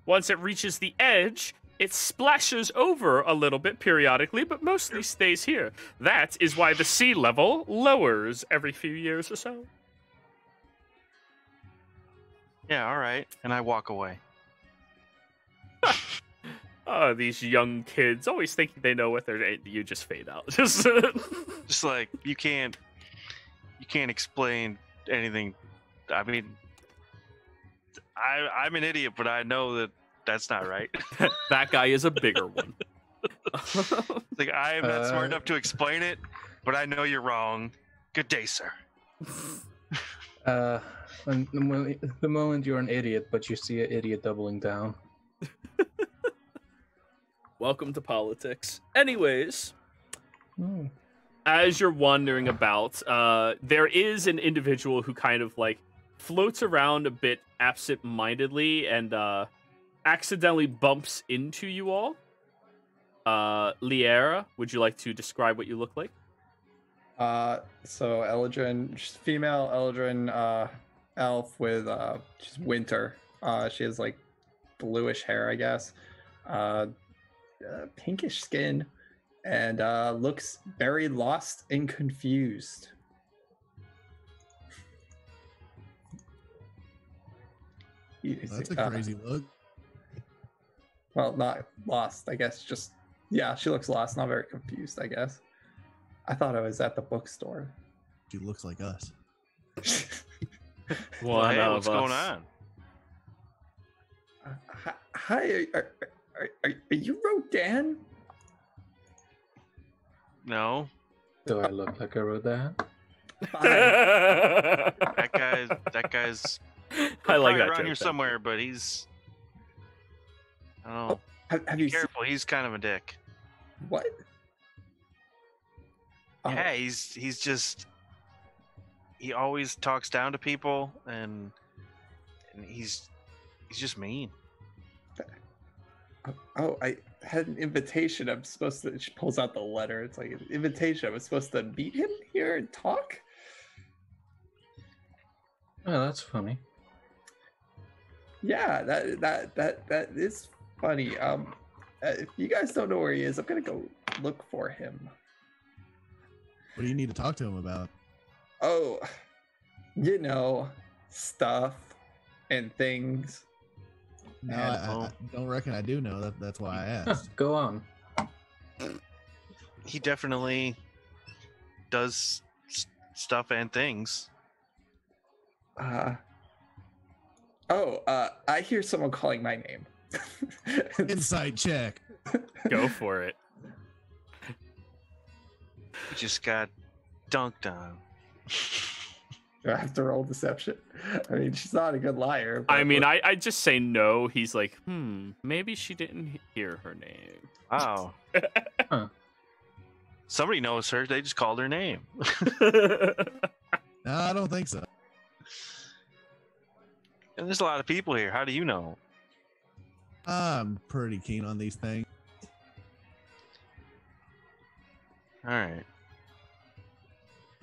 Speaker 1: Once it reaches the edge, It splashes over a little bit periodically, but mostly stays here. That is why the sea level lowers every few years or so.
Speaker 4: Yeah, all right. And I walk away.
Speaker 1: Oh, these young kids always thinking they know what they're. You just fade out.
Speaker 4: Just like you can't explain anything. I mean, I'm an idiot, but I know that that's not right.
Speaker 1: That guy is a bigger one.
Speaker 4: Like I am not smart enough to explain it, but I know you're wrong. Good day, sir.
Speaker 3: The moment you're an idiot, but you see an idiot doubling down.
Speaker 1: Welcome to politics. Anyways, as you're wandering about, there is an individual who kind of like floats around a bit absent-mindedly and accidentally bumps into you all. Liera, would you like to describe what you look like?
Speaker 5: So Eldrin, she's female Eldrin elf with she's winter. She has like bluish hair, I guess. Pinkish skin, and looks very lost and confused.
Speaker 2: That's a crazy look.
Speaker 5: Well, not lost, I guess. Just yeah, she looks lost, not very confused, I guess. I thought I was at the bookstore.
Speaker 2: She looks like us.
Speaker 4: Well, hey, what's going on?
Speaker 5: Hi, are you Rodan?
Speaker 4: No.
Speaker 3: Do I look like a Rodan?
Speaker 4: That guy's.
Speaker 1: I like that
Speaker 4: around
Speaker 1: joke.
Speaker 4: here somewhere, but he's. I don't know.
Speaker 5: Have
Speaker 4: Be
Speaker 5: you
Speaker 4: careful. He's kind of a dick.
Speaker 5: what? Oh,
Speaker 4: Yeah, he's just. He always talks down to people, and he's just mean.
Speaker 5: Oh, I had an invitation. I'm supposed to. She pulls out the letter. It's like an invitation. I was supposed to meet him here and talk.
Speaker 3: Oh, that's funny.
Speaker 5: Yeah, that is funny. If you guys don't know where he is, I'm gonna go look for him.
Speaker 2: What do you need to talk to him about?
Speaker 5: Oh, stuff and things.
Speaker 2: No,
Speaker 5: And-
Speaker 2: I don't reckon I do know. That's why I asked.
Speaker 3: Go on.
Speaker 4: He definitely does stuff and things.
Speaker 5: I hear someone calling my name.
Speaker 2: Insight check.
Speaker 1: Go for it.
Speaker 4: He just got dunked on.
Speaker 5: Do I have to roll deception? I mean, she's not a good liar.
Speaker 1: I mean, I just say no. He's like, maybe she didn't hear her name.
Speaker 4: Wow.
Speaker 3: Huh.
Speaker 4: Somebody knows her. They just called her name.
Speaker 2: No, I don't think so.
Speaker 4: And there's a lot of people here. How do you know?
Speaker 2: I'm pretty keen on these things.
Speaker 4: All right.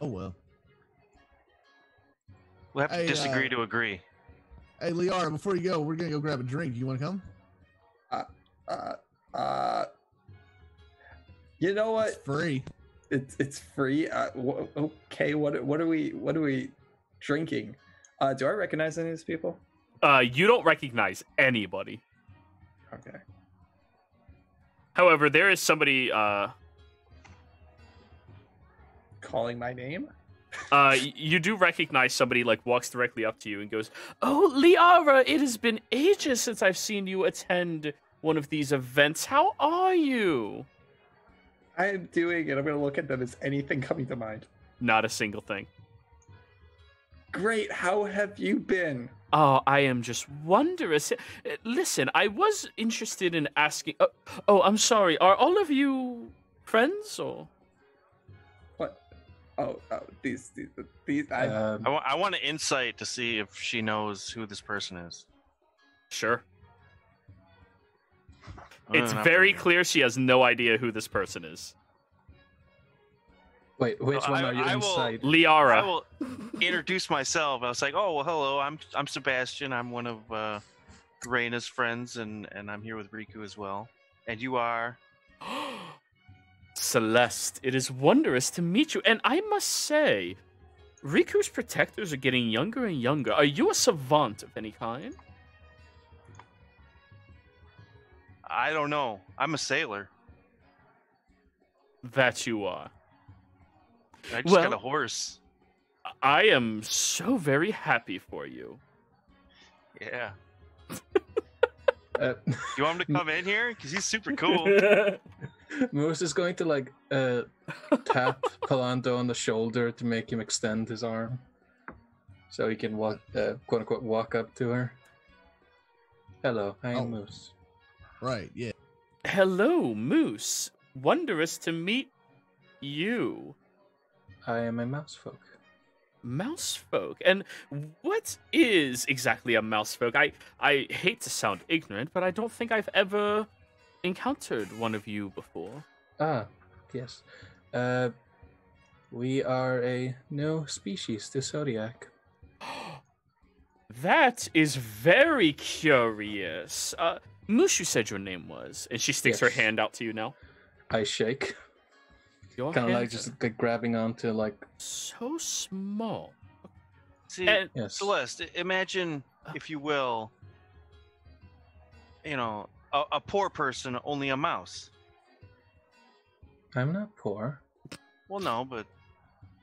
Speaker 2: Oh well.
Speaker 4: We'll have to
Speaker 2: Hey,
Speaker 4: disagree to agree.
Speaker 2: Hey, Liara, before you go, we're gonna go grab a drink. You want to come?
Speaker 5: You know
Speaker 2: It's
Speaker 5: what?
Speaker 2: free.
Speaker 5: It's free. Okay. What are we drinking? Do I recognize any of these people?
Speaker 1: You don't recognize anybody.
Speaker 5: Okay.
Speaker 1: However, there is somebody.
Speaker 5: Calling my name?
Speaker 1: You do recognize somebody like walks directly up to you and goes, "Oh, Liara, it has been ages since I've seen you attend one of these events. How are you?"
Speaker 5: I am doing it. I'm going to look at them. Is anything coming to mind?
Speaker 1: Not a single thing.
Speaker 5: Great. How have you been?
Speaker 1: Oh, I am just wondrous. Listen, I was interested in asking. Oh, I'm sorry. Are all of you friends or?
Speaker 5: What? Oh, these.
Speaker 4: I want an insight to see if she knows who this person is.
Speaker 1: Sure. It's
Speaker 4: Not
Speaker 1: very
Speaker 4: really.
Speaker 1: clear she has no idea who this person is.
Speaker 3: Wait, which
Speaker 4: Well,
Speaker 3: one are you
Speaker 4: I will-
Speaker 3: inside?
Speaker 1: Liara.
Speaker 4: I will introduce myself. I was like, "Oh, well, hello. I'm Sebastian. I'm one of Reina's friends, and I'm here with Riku as well." And you are?
Speaker 1: Celeste, it is wondrous to meet you. And I must say, Riku's protectors are getting younger and younger. Are you a savant of any kind?
Speaker 4: I don't know. I'm a sailor.
Speaker 1: That you are.
Speaker 4: I just
Speaker 1: Well-
Speaker 4: got a horse.
Speaker 1: I am so very happy for you.
Speaker 4: Yeah.
Speaker 3: Uh,
Speaker 4: You want him to come in here? Because he's super cool.
Speaker 3: Moose is going to like tap Palando on the shoulder to make him extend his arm, so he can walk, quote unquote, walk up to her. Hello, I am
Speaker 2: Oh.
Speaker 3: Moose.
Speaker 2: Right, yeah.
Speaker 1: Hello, Moose. Wondrous to meet you.
Speaker 3: I am a mouse folk.
Speaker 1: Mouse folk. And what is exactly a mouse folk? I hate to sound ignorant, but I don't think I've ever encountered one of you before.
Speaker 3: Ah, yes. We are a new species to Zodiac.
Speaker 1: That is very curious. Moose, you said your name was, and she sticks her
Speaker 3: Yes.
Speaker 1: hand out to you now.
Speaker 3: I shake,
Speaker 1: Your
Speaker 3: kind of like
Speaker 1: hands
Speaker 3: just
Speaker 1: are
Speaker 3: like grabbing onto like
Speaker 1: so small.
Speaker 4: See,
Speaker 1: And-
Speaker 3: yes.
Speaker 4: Celeste, imagine, if you will, a poor person, only a mouse.
Speaker 3: I'm not poor.
Speaker 4: Well, no, but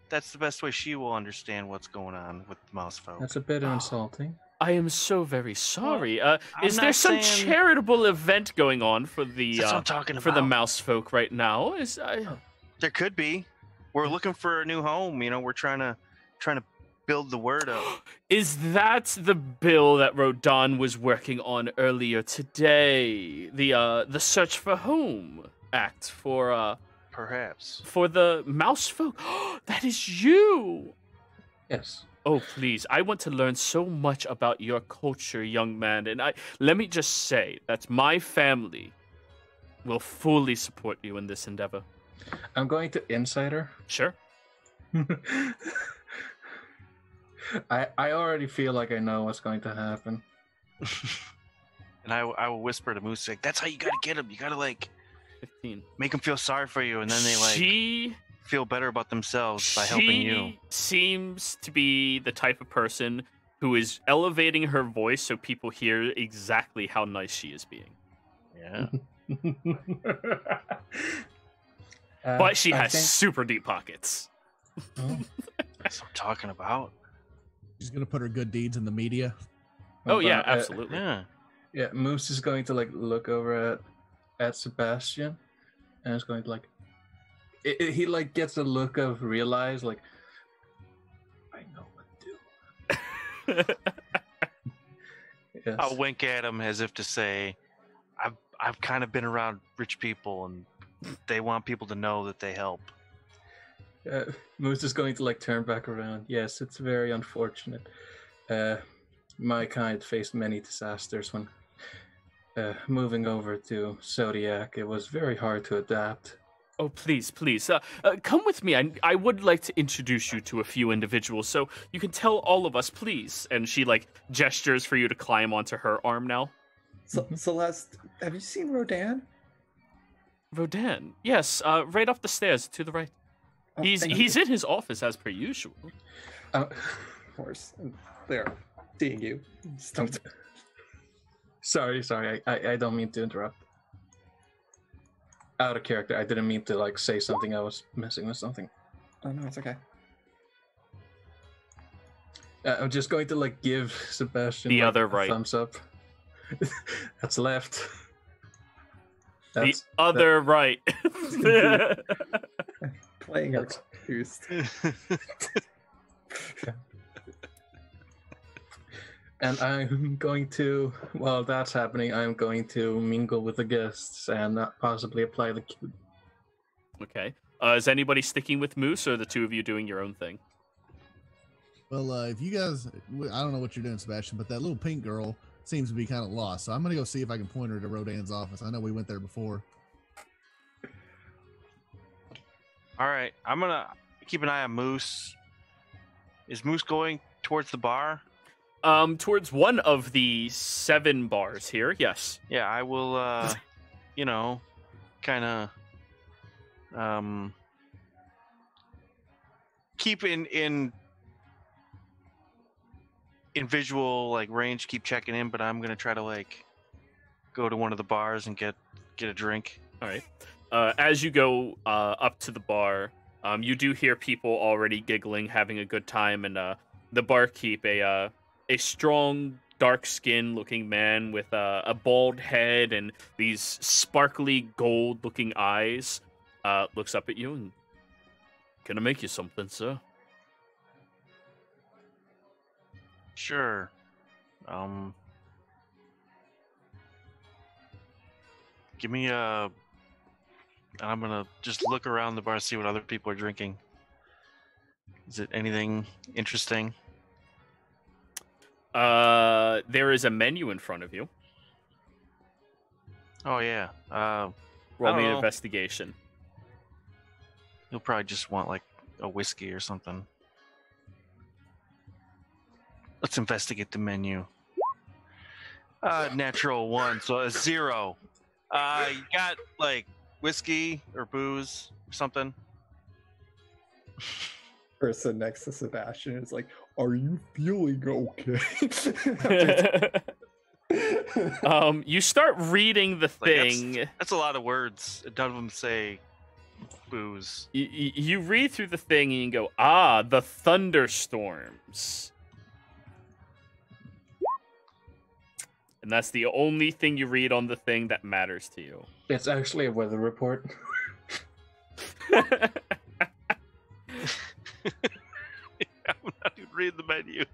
Speaker 4: that's the best way she will understand what's going on with the mouse folk.
Speaker 3: That's a bit insulting.
Speaker 1: I am so very sorry.
Speaker 4: I'm
Speaker 1: Is there
Speaker 4: not
Speaker 1: some
Speaker 4: saying-
Speaker 1: charitable event going on for the
Speaker 4: That's what I'm talking
Speaker 1: for the
Speaker 4: about.
Speaker 1: mouse folk right now?
Speaker 4: There could be. We're looking for a new home. We're trying to build the word up.
Speaker 1: Is that the bill that Rodan was working on earlier today? The Search for Home Act for
Speaker 4: Perhaps.
Speaker 1: the mouse folk. That is you.
Speaker 3: Yes.
Speaker 1: Oh, please. I want to learn so much about your culture, young man. And let me just say that my family will fully support you in this endeavor.
Speaker 3: I'm going to insider.
Speaker 1: Sure.
Speaker 3: I already feel like I know what's going to happen.
Speaker 4: And I will whisper to Moose, like, that's how you gotta get them. You gotta
Speaker 1: 15.
Speaker 4: make them feel sorry for you, and then they
Speaker 1: She
Speaker 4: feel better about themselves by helping you.
Speaker 1: She seems to be the type of person who is elevating her voice so people hear exactly how nice she is being.
Speaker 4: Yeah.
Speaker 1: But she
Speaker 3: I
Speaker 1: has
Speaker 3: think-
Speaker 1: super deep pockets.
Speaker 3: Oh,
Speaker 4: That's what I'm talking about.
Speaker 2: She's gonna put her good deeds in the media.
Speaker 1: Oh,
Speaker 3: hold
Speaker 1: yeah,
Speaker 3: on,
Speaker 1: absolutely.
Speaker 4: Yeah.
Speaker 3: yeah, Moose is going to look over at Sebastian, and is going to he gets a look of realize I know what to do. Yes.
Speaker 4: I'll wink at him as if to say, I've kind of been around rich people, and they want people to know that they help.
Speaker 3: Moose is going to turn back around. Yes, it's very unfortunate. My kind faced many disasters when moving over to Zodiac. It was very hard to adapt.
Speaker 1: Oh, please, please. Come with me. I would like to introduce you to a few individuals so you can tell all of us, please. And she, gestures for you to climb onto her arm now.
Speaker 5: Celeste, have you seen Rodan?
Speaker 1: Rodan. Yes, right up the stairs to the right.
Speaker 5: Oh,
Speaker 1: He's
Speaker 5: thank
Speaker 1: in
Speaker 5: you.
Speaker 1: his office as per usual.
Speaker 5: Of course. They're seeing you. Just
Speaker 3: Sorry, I don't mean to interrupt. Out of character, I didn't mean to say something. I was messing with something.
Speaker 5: Oh no, it's okay.
Speaker 3: I'm just going to give Sebastian
Speaker 1: The other
Speaker 3: a
Speaker 1: right.
Speaker 3: thumbs up. That's left.
Speaker 1: The other right.
Speaker 5: Playing her confused.
Speaker 3: And I'm going to, while that's happening, I'm going to mingle with the guests and not possibly apply the cue.
Speaker 1: Okay. Is anybody sticking with Moose, or are the two of you doing your own thing?
Speaker 2: Well, if you guys, I don't know what you're doing, Sebastian, but that little pink girl seems to be kind of lost. So I'm gonna go see if I can point her to Rodan's office. I know we went there before.
Speaker 4: All right, I'm gonna keep an eye on Moose. Is Moose going towards the bar?
Speaker 1: Towards one of the 7 bars here, yes.
Speaker 4: Yeah, I will. you know, kind of keep in visual like range, keep checking in, but I'm gonna try to like go to one of the bars and get a drink.
Speaker 1: All right. As you go up to the bar, you do hear people already giggling, having a good time, and the barkeep, a strong, dark-skinned-looking man with a bald head and these sparkly gold-looking eyes, looks up at you and, "Can I make you something, sir?"
Speaker 4: Sure. Give me a. I'm gonna just look around the bar, see what other people are drinking. Is it anything interesting?
Speaker 1: There is a menu in front of you.
Speaker 4: Oh yeah.
Speaker 1: Roll me an
Speaker 4: know.
Speaker 1: investigation.
Speaker 4: You'll probably just want like a whiskey or something. Let's investigate the menu. Natural 1, so a 0. You got like whiskey or booze or something?
Speaker 5: Person next to Sebastian is like, "Are you feeling okay?"
Speaker 1: You start reading the thing.
Speaker 4: That's a lot of words. None of them say booze.
Speaker 1: You read through the thing and you go, the thunderstorms. And that's the only thing you read on the thing that matters to you.
Speaker 3: It's actually a weather report.
Speaker 4: I'm not even reading the menu.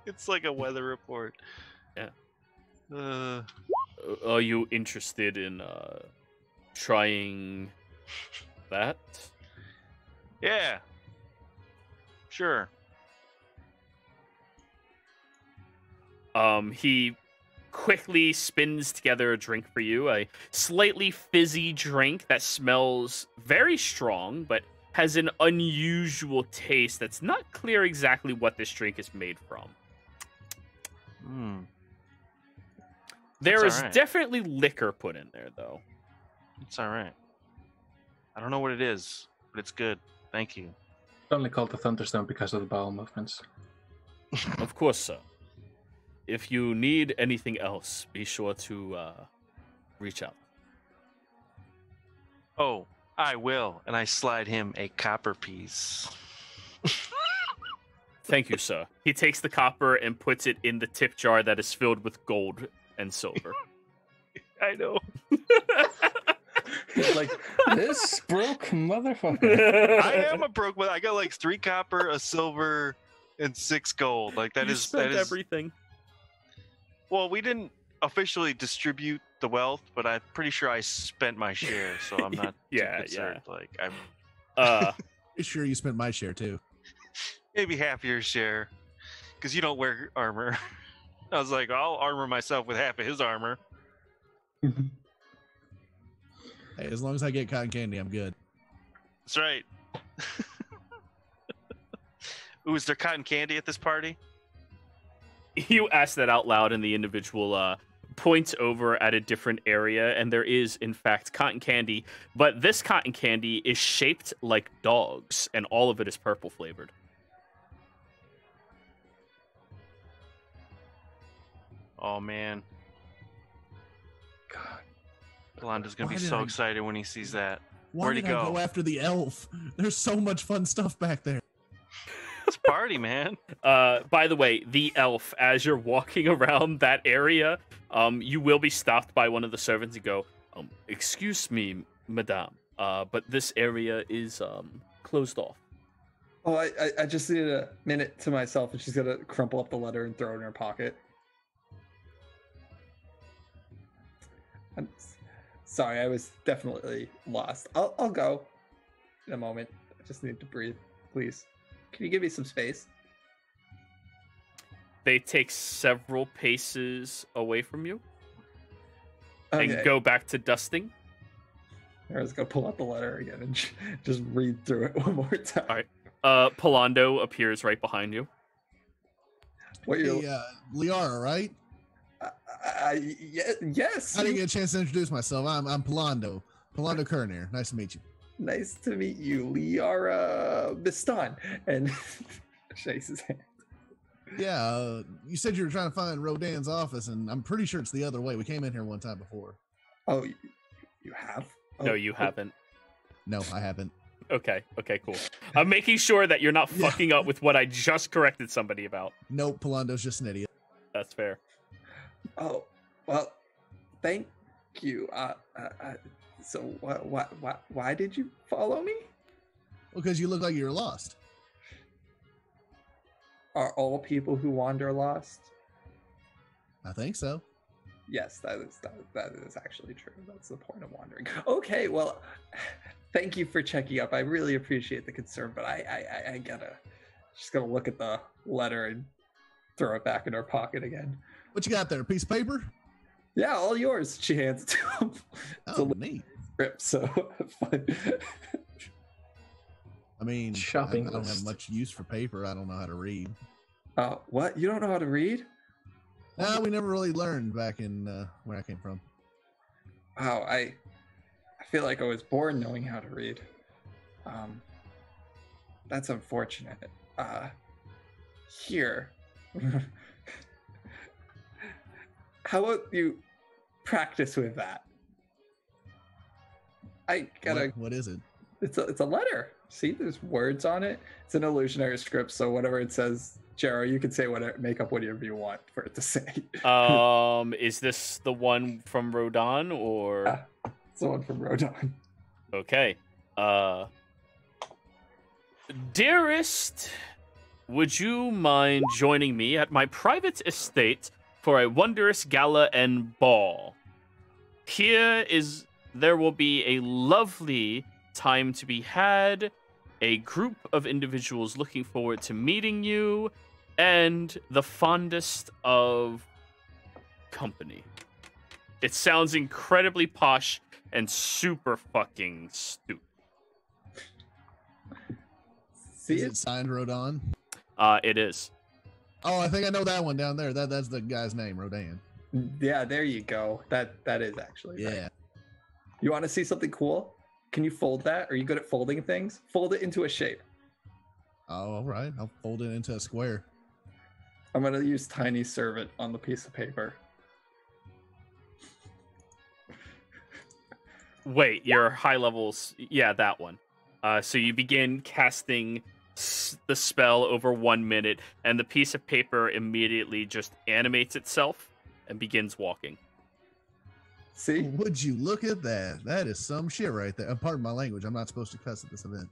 Speaker 4: it's like a weather report.
Speaker 1: Yeah.
Speaker 4: Uh,
Speaker 1: Are you interested in trying that?
Speaker 4: yeah. Sure.
Speaker 1: He quickly spins together a drink for you, a slightly fizzy drink that smells very strong, but has an unusual taste that's not clear exactly what this drink is made from. There is definitely liquor put in there, though.
Speaker 4: It's all right. I don't know what it is, but it's good. Thank you.
Speaker 3: It's only called the thunderstorm because of the bowel movements.
Speaker 1: Of course, sir. If you need anything else, be sure to reach out.
Speaker 4: Oh, I will. And I slide him a copper piece.
Speaker 1: Thank you, sir. He takes the copper and puts it in the tip jar that is filled with gold and silver.
Speaker 4: I know.
Speaker 3: He's like, this broke motherfucker.
Speaker 4: I am a broke one. I got like 3 copper, a silver, and 6 gold. Like that
Speaker 1: You
Speaker 4: is
Speaker 1: spent everything.
Speaker 4: Well, we didn't officially distribute the wealth, but I'm pretty sure I spent my share, so I'm not too concerned. Like I'm
Speaker 2: Sure, you spent my share too.
Speaker 4: maybe half your share, because you don't wear armor. I was like, I'll armor myself with half of his armor.
Speaker 2: Hey, as long as I get cotton candy, I'm good.
Speaker 4: That's right. Ooh, is there cotton candy at this party?
Speaker 1: You ask that out loud, and the individual points over at a different area, and there is, in fact, cotton candy. But this cotton candy is shaped like dogs, and all of it is purple flavored.
Speaker 4: Oh, man.
Speaker 3: God.
Speaker 4: Blondo's going to
Speaker 2: Why
Speaker 4: be
Speaker 2: did
Speaker 4: so
Speaker 2: I-
Speaker 4: excited when he sees that.
Speaker 2: Why
Speaker 4: Where'd he
Speaker 2: did I
Speaker 4: go?
Speaker 2: go after the elf? There's so much fun stuff back there.
Speaker 4: It's a party, man.
Speaker 1: By the way, the elf, as you're walking around that area, you will be stopped by one of the servants and go, excuse me, madame, but this area is closed off.
Speaker 5: Oh, I just needed a minute to myself, and she's gonna crumple up the letter and throw it in her pocket. I'm sorry, I was definitely lost. I'll go in a moment. I just need to breathe, please. Can you give me some space?
Speaker 1: They take several paces away from you
Speaker 5: Okay.
Speaker 1: and go back to dusting.
Speaker 5: I was gonna pull out the letter again and just read through it one more time.
Speaker 1: All right. Polando appears right behind you.
Speaker 5: What you?
Speaker 2: Hey, Liara, right?
Speaker 5: Yes.
Speaker 2: I didn't get a chance to introduce myself. I'm Polando Kernir. Nice to meet you.
Speaker 5: Nice to meet you, Liara Bistan. And shakes his hand.
Speaker 2: Yeah, you said you were trying to find Rodan's office, and I'm pretty sure it's the other way. We came in here one time before.
Speaker 5: Oh, you have? Oh,
Speaker 1: No, you haven't.
Speaker 2: No, I haven't.
Speaker 1: Okay, cool. I'm making sure that you're not fucking up with what I just corrected somebody about.
Speaker 2: Nope, Polando's just an idiot.
Speaker 1: That's fair.
Speaker 5: Oh, well, thank you. So why did you follow me?
Speaker 2: Well, because you look like you're lost.
Speaker 5: Are all people who wander lost?
Speaker 2: I think so.
Speaker 5: Yes, that is actually true. That's the point of wandering. Okay, well, thank you for checking up. I really appreciate the concern, but I just gotta look at the letter and throw it back in her pocket again.
Speaker 2: What you got there? A piece of paper?
Speaker 5: Yeah, all yours. She hands it to him. It's
Speaker 2: Oh,
Speaker 5: a
Speaker 2: neat.
Speaker 5: script, so fun.
Speaker 2: I mean,
Speaker 3: Shopping
Speaker 2: I don't have
Speaker 3: list.
Speaker 2: much use for paper. I don't know how to read.
Speaker 5: What? You don't know how to read?
Speaker 2: No, we never really learned back in where I came from.
Speaker 5: Wow, I feel like I was born knowing how to read. That's unfortunate. Here. How about you practice with that? I gotta.
Speaker 2: What is it?
Speaker 5: It's a letter. See, there's words on it. It's an illusionary script, so whatever it says, Jero, you can say whatever, make up whatever you want for it to say.
Speaker 1: Is this the one from Rodan or?
Speaker 5: Yeah, it's the one from Rodan.
Speaker 1: Okay. Dearest, would you mind joining me at my private estate for a wondrous gala and ball? There will be a lovely time to be had, a group of individuals looking forward to meeting you, and the fondest of company. It sounds incredibly posh and super fucking stupid.
Speaker 5: See,
Speaker 2: Is it signed Rodan?
Speaker 1: It is.
Speaker 2: Oh, I think I know that one down there. That's the guy's name, Rodan.
Speaker 5: yeah, there you go. That is actually right.
Speaker 2: Yeah.
Speaker 5: You want to see something cool? Can you fold that? Are you good at folding things? Fold it into a shape.
Speaker 2: Oh, all right. I'll fold it into a square.
Speaker 5: I'm gonna use tiny servant on the piece of paper.
Speaker 1: Wait, your high levels. Yeah, that one. So you begin casting the spell over 1 minute, and the piece of paper immediately just animates itself and begins walking.
Speaker 5: See?
Speaker 2: Would you look at that? That is some shit right there. Pardon my language. I'm not supposed to cuss at this event.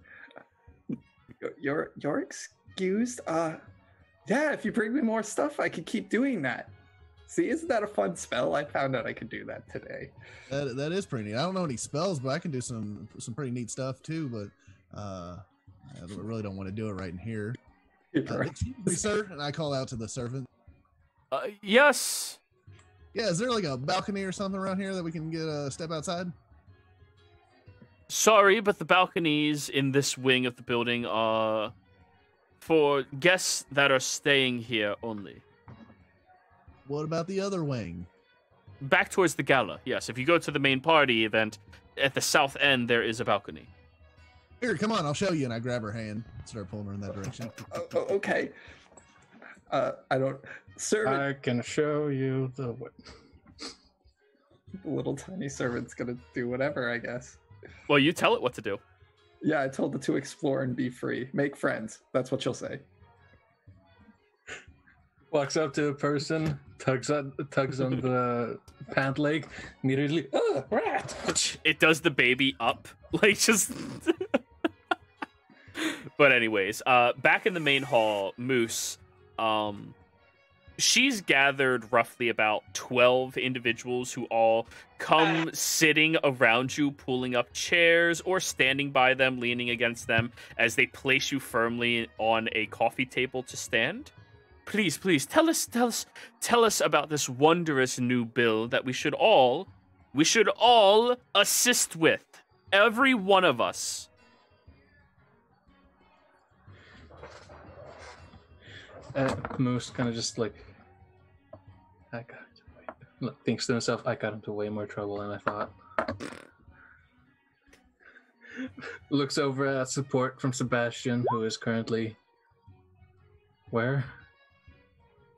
Speaker 5: You're excused. Yeah, if you bring me more stuff, I could keep doing that. See, isn't that a fun spell? I found out I could do that today.
Speaker 2: That is pretty neat. I don't know any spells, but I can do some pretty neat stuff too. But I really don't want to do it right in here. Excuse me, sir. And I call out to the servant.
Speaker 1: Yes.
Speaker 2: Yeah, is there like a balcony or something around here that we can get a step outside?
Speaker 1: Sorry, but the balconies in this wing of the building are for guests that are staying here only.
Speaker 2: What about the other wing?
Speaker 1: Back towards the gala, yes. If you go to the main party event, at the south end, there is a balcony.
Speaker 2: Here, come on, I'll show you. And I grab her hand, start pulling her in that direction.
Speaker 5: Okay. I don't. Servant.
Speaker 3: I can show you the way.
Speaker 5: The little tiny servant's gonna do whatever, I guess.
Speaker 1: Well, you tell it what to do.
Speaker 5: Yeah, I told it to explore and be free. Make friends. That's what she'll say.
Speaker 3: Walks up to a person, tugs on the pant leg, immediately, rat!
Speaker 1: It does the baby up. Like, just... But anyways, back in the main hall, Moose, she's gathered roughly about 12 individuals who all come sitting around you, pulling up chairs or standing by them, leaning against them as they place you firmly on a coffee table to stand. Please, tell us about this wondrous new bill that we should all assist with. Every one of us.
Speaker 3: Moose kind of just like, I got to wait. thinks to himself, I got into way more trouble than I thought. Looks over at support from Sebastian, who is currently where?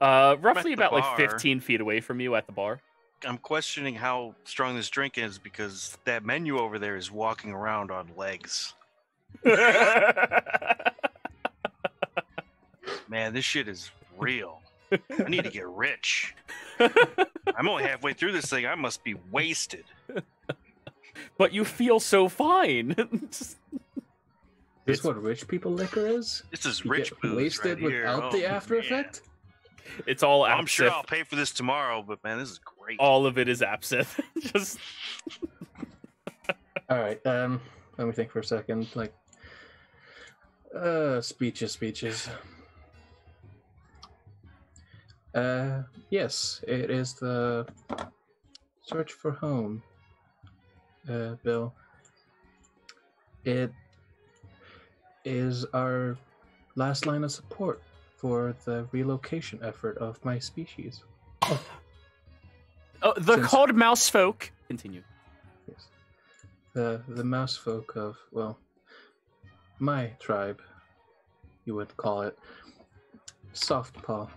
Speaker 1: Roughly
Speaker 4: At the
Speaker 1: about like
Speaker 4: bar.
Speaker 1: 15 feet away from you at the bar.
Speaker 4: I'm questioning how strong this drink is because that menu over there is walking around on legs. Man, this shit is real. I need to get rich. I'm only halfway through this thing. I must be wasted.
Speaker 1: But you feel so fine.
Speaker 3: Is this what rich people liquor is?
Speaker 4: This is
Speaker 3: You
Speaker 4: rich
Speaker 3: get
Speaker 4: booze
Speaker 3: wasted
Speaker 4: right here.
Speaker 3: without
Speaker 4: Oh,
Speaker 3: the after
Speaker 4: man.
Speaker 3: effect?
Speaker 1: It's all
Speaker 4: I'm sure
Speaker 1: absinthe.
Speaker 4: I'll pay for this tomorrow, but man, this is great.
Speaker 1: All of it is absinthe. Just
Speaker 3: All right. Let me think for a second. Like, speeches. Yes, it is the search for home, Bill. It is our last line of support for the relocation effort of my species.
Speaker 1: oh, the
Speaker 3: Since-
Speaker 1: called mouse folk. Continue.
Speaker 3: Yes. The mouse folk of, well, my tribe, you would call it, Softpaw.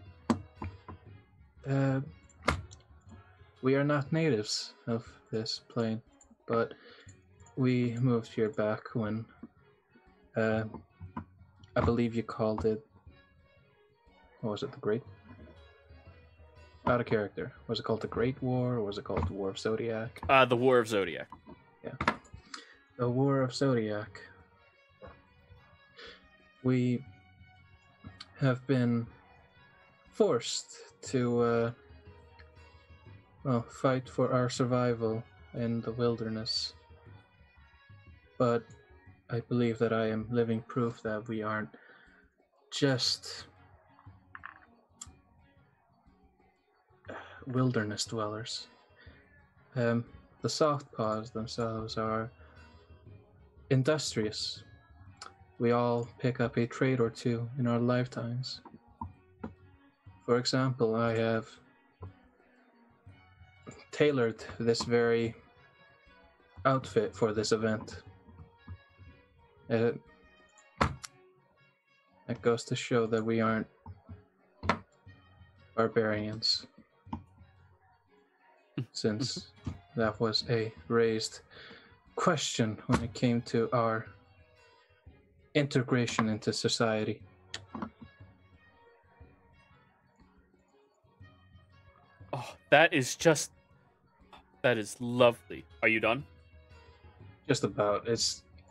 Speaker 3: We are not natives of this plane, but we moved here back when, I believe you called it, what was it, the Great? Out of character. Was it called the Great War, or was it called the War of Zodiac?
Speaker 1: The War of Zodiac.
Speaker 3: The War of Zodiac. We have been forced to fight for our survival in the wilderness. But I believe that I am living proof that we aren't just wilderness dwellers. The Softpaws themselves are industrious. We all pick up a trade or two in our lifetimes. For example, I have tailored this very outfit for this event. It goes to show that we aren't barbarians, since that was a raised question when it came to our integration into society.
Speaker 1: Oh, that is lovely. Are you done?
Speaker 3: Just about.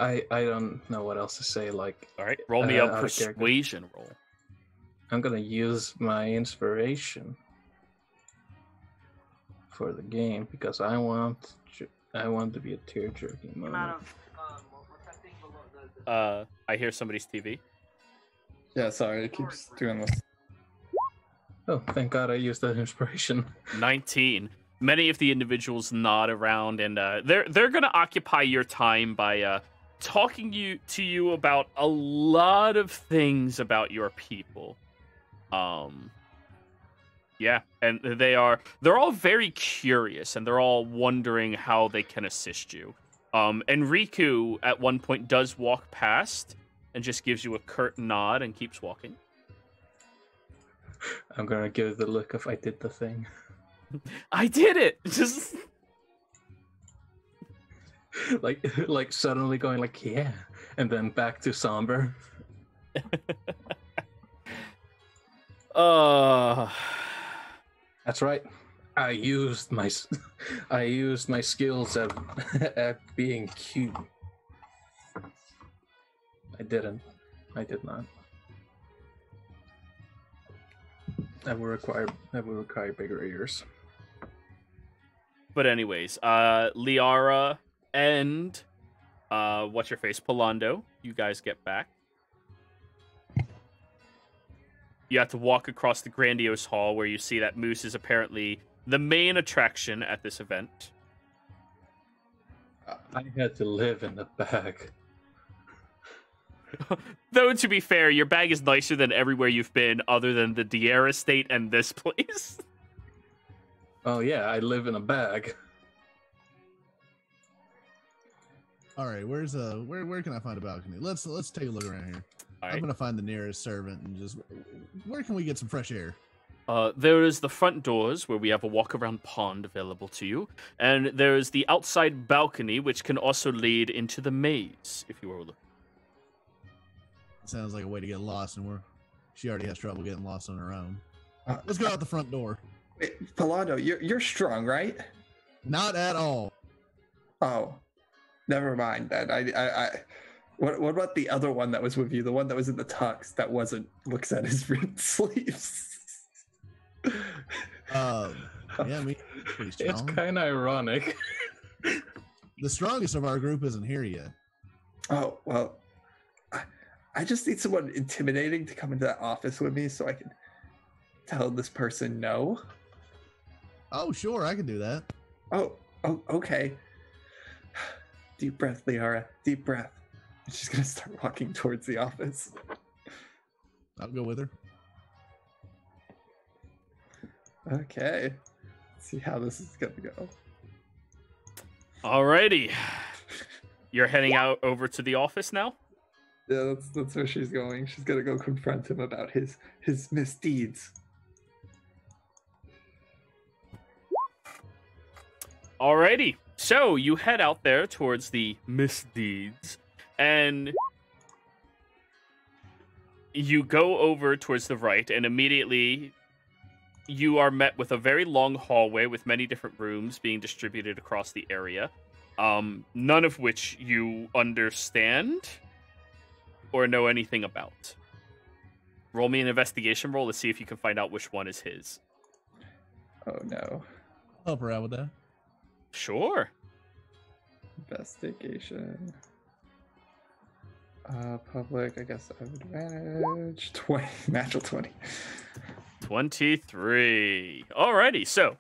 Speaker 3: I don't know what else to say. Like,
Speaker 1: All right. Roll me a
Speaker 3: out of character.
Speaker 1: persuasion roll.
Speaker 3: I'm gonna use my inspiration for the game because I want to be a tear-jerking moment.
Speaker 6: What's that thing below
Speaker 1: I hear somebody's TV.
Speaker 5: Yeah, sorry, it keeps doing this.
Speaker 3: Oh, thank God I used that inspiration.
Speaker 1: 19. Many of the individuals nod around, and they're going to occupy your time by talking to you about a lot of things about your people. Yeah, and they're all very curious, and they're all wondering how they can assist you. And Riku at one point does walk past and just gives you a curt nod and keeps walking.
Speaker 3: I'm gonna give the look of I did the thing.
Speaker 1: I did it. Just
Speaker 3: like suddenly going like, yeah, and then back to somber. That's right. I used my skills at being cute. I didn't. I did not. That would require bigger ears.
Speaker 1: But anyways, Liara and what's your face, Polando, you guys get back. You have to walk across the grandiose hall where you see that Moose is apparently the main attraction at this event.
Speaker 3: I had to live in the bag.
Speaker 1: Though, to be fair, your bag is nicer than everywhere you've been other than the Dier estate and this place.
Speaker 3: Oh yeah, I live in a bag.
Speaker 2: All right, where can I find a balcony? Let's take a look around here.
Speaker 1: All
Speaker 2: I'm
Speaker 1: right.
Speaker 2: gonna find the nearest servant and just where can we get some fresh air?
Speaker 1: There is the front doors where we have a walk-around pond available to you, and there is the outside balcony which can also lead into the maze if you were looking.
Speaker 2: Sounds like a way to get lost, and she already has trouble getting lost on her own.
Speaker 5: Uh,
Speaker 2: Let's go out the front door.
Speaker 5: Wait, Palado, you're strong, right?
Speaker 2: Not at all.
Speaker 5: Oh, never mind that. What about the other one that was with you? The one that was in the tux that looks at his ripped sleeves.
Speaker 2: Yeah, I mean, pretty strong.
Speaker 3: It's kind of ironic.
Speaker 2: The strongest of our group isn't here yet.
Speaker 5: Oh well, I just need someone intimidating to come into that office with me so I can tell this person no.
Speaker 2: Oh, sure, I can do that.
Speaker 5: Oh, okay. Deep breath, Liara. Deep breath. And she's gonna start walking towards the office.
Speaker 2: I'll go with her.
Speaker 5: Okay. Let's see how this is gonna go.
Speaker 1: Alrighty. You're heading out over to the office now?
Speaker 5: Yeah, that's where she's going. She's gonna go confront him about his misdeeds.
Speaker 1: Alrighty. So you head out there towards the misdeeds, and you go over towards the right, and immediately you are met with a very long hallway with many different rooms being distributed across the area, none of which you understand or know anything about. Roll me an investigation roll to see if you can find out which one is his.
Speaker 5: Oh no.
Speaker 2: Help her out with that.
Speaker 1: Sure.
Speaker 5: Investigation. Public, I guess I have advantage. 20, natural 20.
Speaker 1: 23. Alrighty, so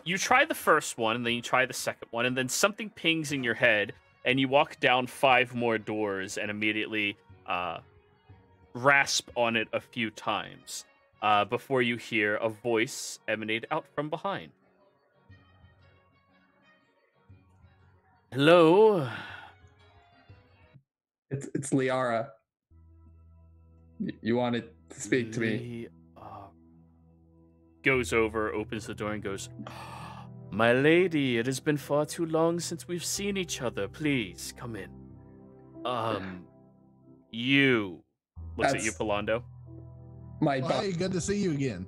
Speaker 1: you try the first one, and then you try the second one, and then something pings in your head, and you walk down 5 more doors and immediately rasp on it a few times before you hear a voice emanate out from behind. Hello?
Speaker 5: It's Liara. You wanted to speak to me.
Speaker 1: Goes over, opens the door, and goes, "My lady, it has been far too long since we've seen each other. Please, come in." You. Looks at you, Palando.
Speaker 2: Hey, good to see you again.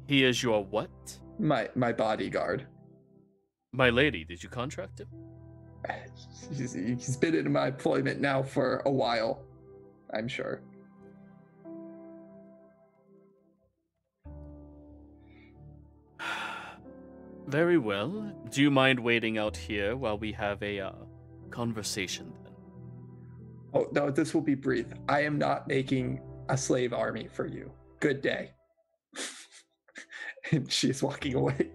Speaker 1: He is your what?
Speaker 5: My bodyguard.
Speaker 1: My lady, did you contract him?
Speaker 5: He's been in my employment now for a while, I'm sure.
Speaker 1: Very well. Do you mind waiting out here while we have a conversation then?
Speaker 5: Oh, no, this will be brief. I am not making a slave army for you. Good day. And she's walking away.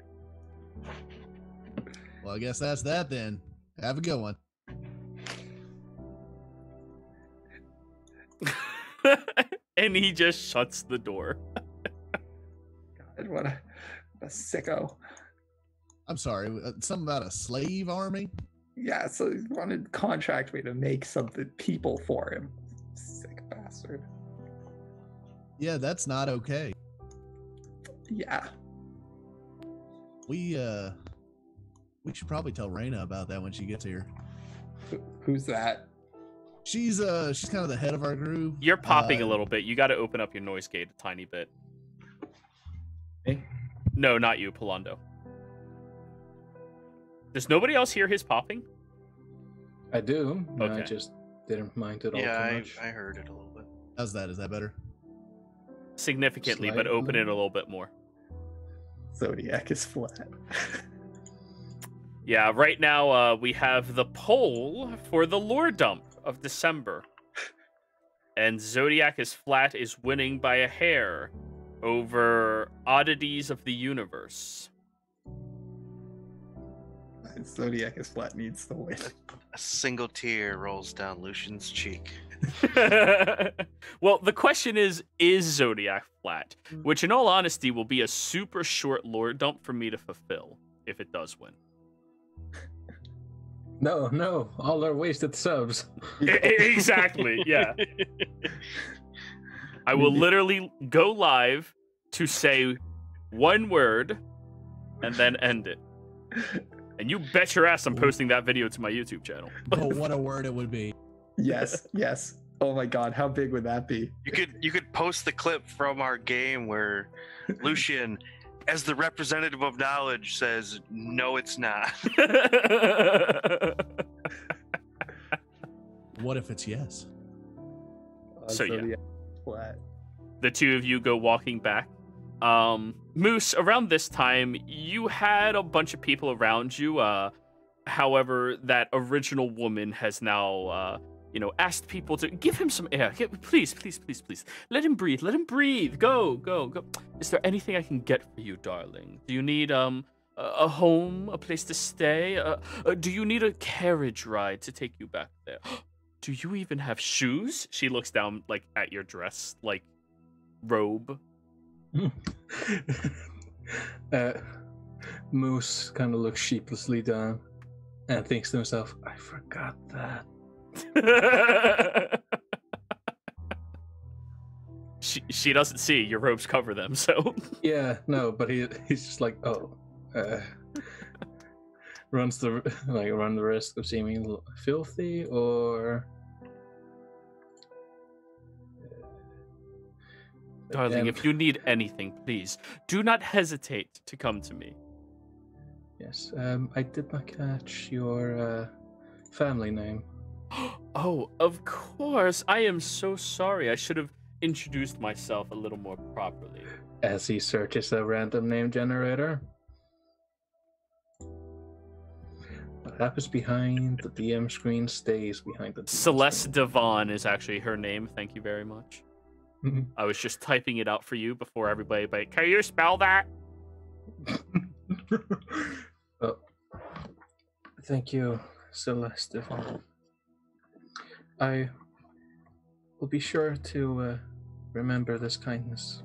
Speaker 2: Well, I guess that's that then. Have a good one.
Speaker 1: And he just shuts the door.
Speaker 5: God, what a sicko.
Speaker 2: I'm sorry, something about a slave army?
Speaker 5: Yeah, so he wanted to contract me to make something people for him. Sick bastard.
Speaker 2: Yeah, that's not okay.
Speaker 5: Yeah.
Speaker 2: We should probably tell Raina about that when she gets here.
Speaker 5: Who's that?
Speaker 2: She's kind of the head of our group.
Speaker 1: You're popping a little bit. You got to open up your noise gate a tiny bit.
Speaker 5: Me?
Speaker 1: No, not you, Palando. Does nobody else hear his popping?
Speaker 3: I do.
Speaker 1: Okay.
Speaker 3: I just didn't mind it all too much.
Speaker 4: I heard it a little bit.
Speaker 2: How's that? Is that better?
Speaker 1: Significantly, but open it a little bit more.
Speaker 5: Zodiac is flat.
Speaker 1: Yeah, right now we have the poll for the lore dump of December. And Zodiac is flat is winning by a hair over Oddities of the Universe.
Speaker 5: Zodiac is flat needs the win.
Speaker 4: A single tear rolls down Lucian's cheek.
Speaker 1: Well, the question is Zodiac flat? Which, in all honesty, will be a super short lore dump for me to fulfill if it does win.
Speaker 3: No, all our wasted subs.
Speaker 1: Exactly, yeah. I will literally go live to say one word and then end it. And you bet your ass I'm posting that video to my YouTube channel.
Speaker 2: Oh, what a word it would be.
Speaker 5: Yes. Oh my god, how big would that be?
Speaker 4: You could post the clip from our game where Lucian, as the representative of knowledge, says, "No, it's not."
Speaker 2: What if it's yes?
Speaker 1: So, yeah.
Speaker 5: Zodiac flat.
Speaker 1: The two of you go walking back. Moose, around this time, you had a bunch of people around you. However, that original woman has now, asked people to give him some air. Please. Let him breathe. Go. Is there anything I can get for you, darling? Do you need, a home, a place to stay? Do you need a carriage ride to take you back there? Do you even have shoes? She looks down, at your dress, robe.
Speaker 3: Moose kind of looks sheepishly down and thinks to himself, I forgot that.
Speaker 1: She doesn't see your robes cover them, so
Speaker 3: Yeah, no, but he's just like, run the risk of seeming filthy or
Speaker 1: darling, if you need anything, please do not hesitate to come to me.
Speaker 3: Yes, I did not catch your family name.
Speaker 1: Oh, of course. I am so sorry. I should have introduced myself a little more properly.
Speaker 3: As he searches a random name generator. What happens behind the DM screen stays behind the DM
Speaker 1: Celeste
Speaker 3: screen.
Speaker 1: Devon is actually her name. Thank you very much. I was just typing it out for you before everybody, but can you spell that?
Speaker 3: Oh, thank you, Celeste. I will be sure to remember this kindness.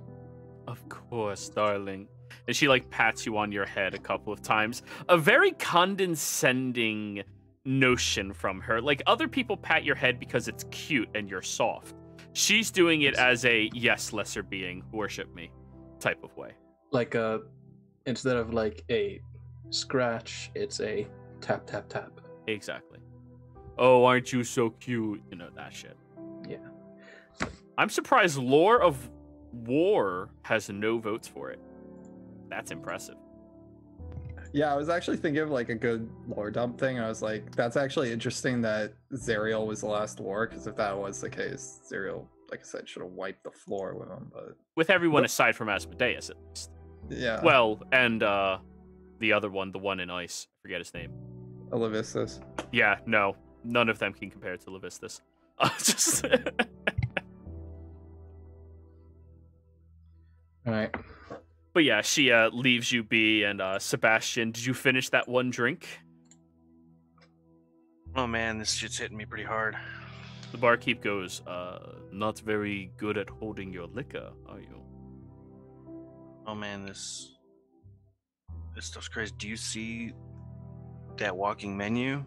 Speaker 1: Of course, darling. And she pats you on your head a couple of times. A very condescending notion from her. Other people pat your head because it's cute and you're soft. She's doing it as a, yes, lesser being, worship me type of way.
Speaker 3: Instead of a scratch, it's a tap, tap, tap.
Speaker 1: Exactly. Oh, aren't you so cute? That shit.
Speaker 3: Yeah.
Speaker 1: I'm surprised Lore of War has no votes for it. That's impressive.
Speaker 5: Yeah, I was actually thinking of a good lore dump thing. I was like, that's actually interesting that Zariel was the last war, because if that was the case, Zariel, like I said, should have wiped the floor with him. But
Speaker 1: with everyone aside from Asmodeus, at least.
Speaker 5: Yeah.
Speaker 1: Well, and the other one, the one in ice, I forget his name.
Speaker 5: Levistus.
Speaker 1: Yeah, no, none of them can compare to Levistus. Just.
Speaker 3: All right.
Speaker 1: But yeah, she leaves you be, and Sebastian, did you finish that one drink?
Speaker 4: Oh man, this shit's hitting me pretty hard.
Speaker 1: The barkeep goes, not very good at holding your liquor, are you?
Speaker 4: Oh man, this stuff's crazy. Do you see that walking menu?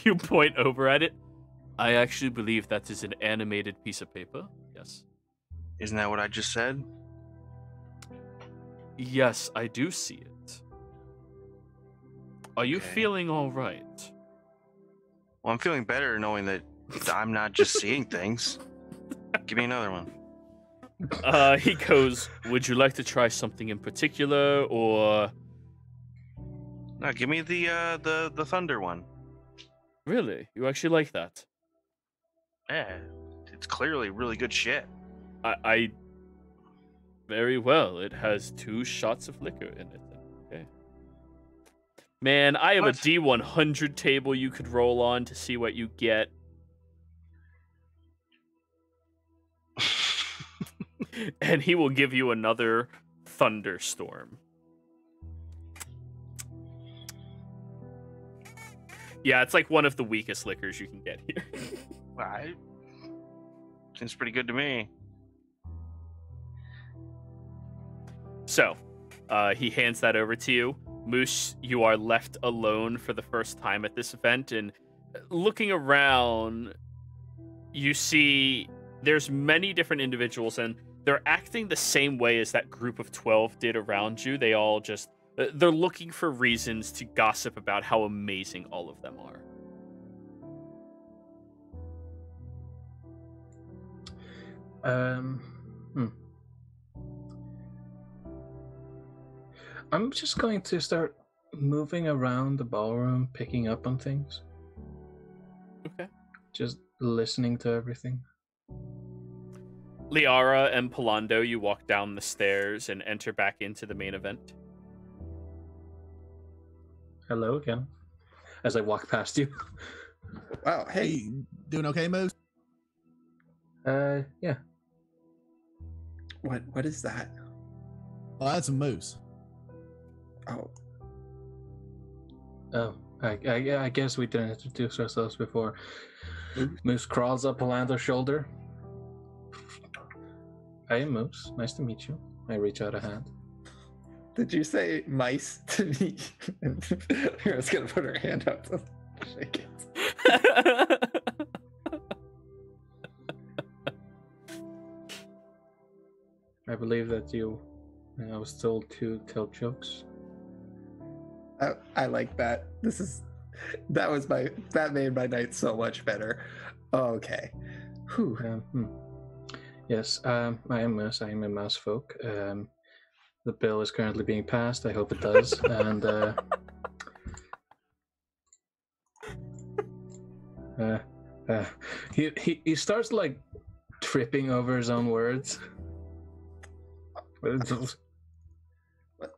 Speaker 1: You point over at it. I actually believe that is an animated piece of paper. Yes.
Speaker 4: Isn't that what I just said?
Speaker 1: Yes, I do see it. Are you
Speaker 4: Okay.
Speaker 1: feeling all right?
Speaker 4: Well, I'm feeling better knowing that I'm not just seeing things. Give me another one.
Speaker 1: He goes, would you like to try something in particular, or...
Speaker 4: No, give me the thunder one.
Speaker 1: Really? You actually like that?
Speaker 4: Yeah, it's clearly really good shit.
Speaker 1: I very well. It has 2 shots of liquor in it. Okay. Man, I have
Speaker 4: What?
Speaker 1: a D100 table you could roll on to see what you get. And he will give you another thunderstorm. Yeah, it's like one of the weakest liquors you can get here.
Speaker 4: Seems pretty good to me.
Speaker 1: So, he hands that over to you. Moose, you are left alone for the first time at this event, and looking around, you see there's many different individuals, and they're acting the same way as that group of 12 did around you. They all just, they're looking for reasons to gossip about how amazing all of them are.
Speaker 3: I'm just going to start moving around the ballroom, picking up on things.
Speaker 1: Okay.
Speaker 3: Just listening to everything.
Speaker 1: Liara and Polando, you walk down the stairs and enter back into the main event.
Speaker 3: Hello again. As I walk past you.
Speaker 5: Wow, hey.
Speaker 2: Hey, doing okay, Moose?
Speaker 3: Yeah.
Speaker 5: What is that?
Speaker 2: Oh, that's a moose.
Speaker 5: Oh,
Speaker 3: Oh, I guess we didn't introduce ourselves before. Moose crawls up Polando's shoulder. I am Moose. Nice to meet you. I reach out a hand.
Speaker 5: did you say mice to me? I was gonna put her hand out to shake it.
Speaker 3: I believe that I was told to tell jokes.
Speaker 5: I like that. That made my night so much better. Okay. Whew.
Speaker 3: Yes, I am Moose. I am a mouse folk. The bill is currently being passed. I hope it does. And he starts like tripping over his own words.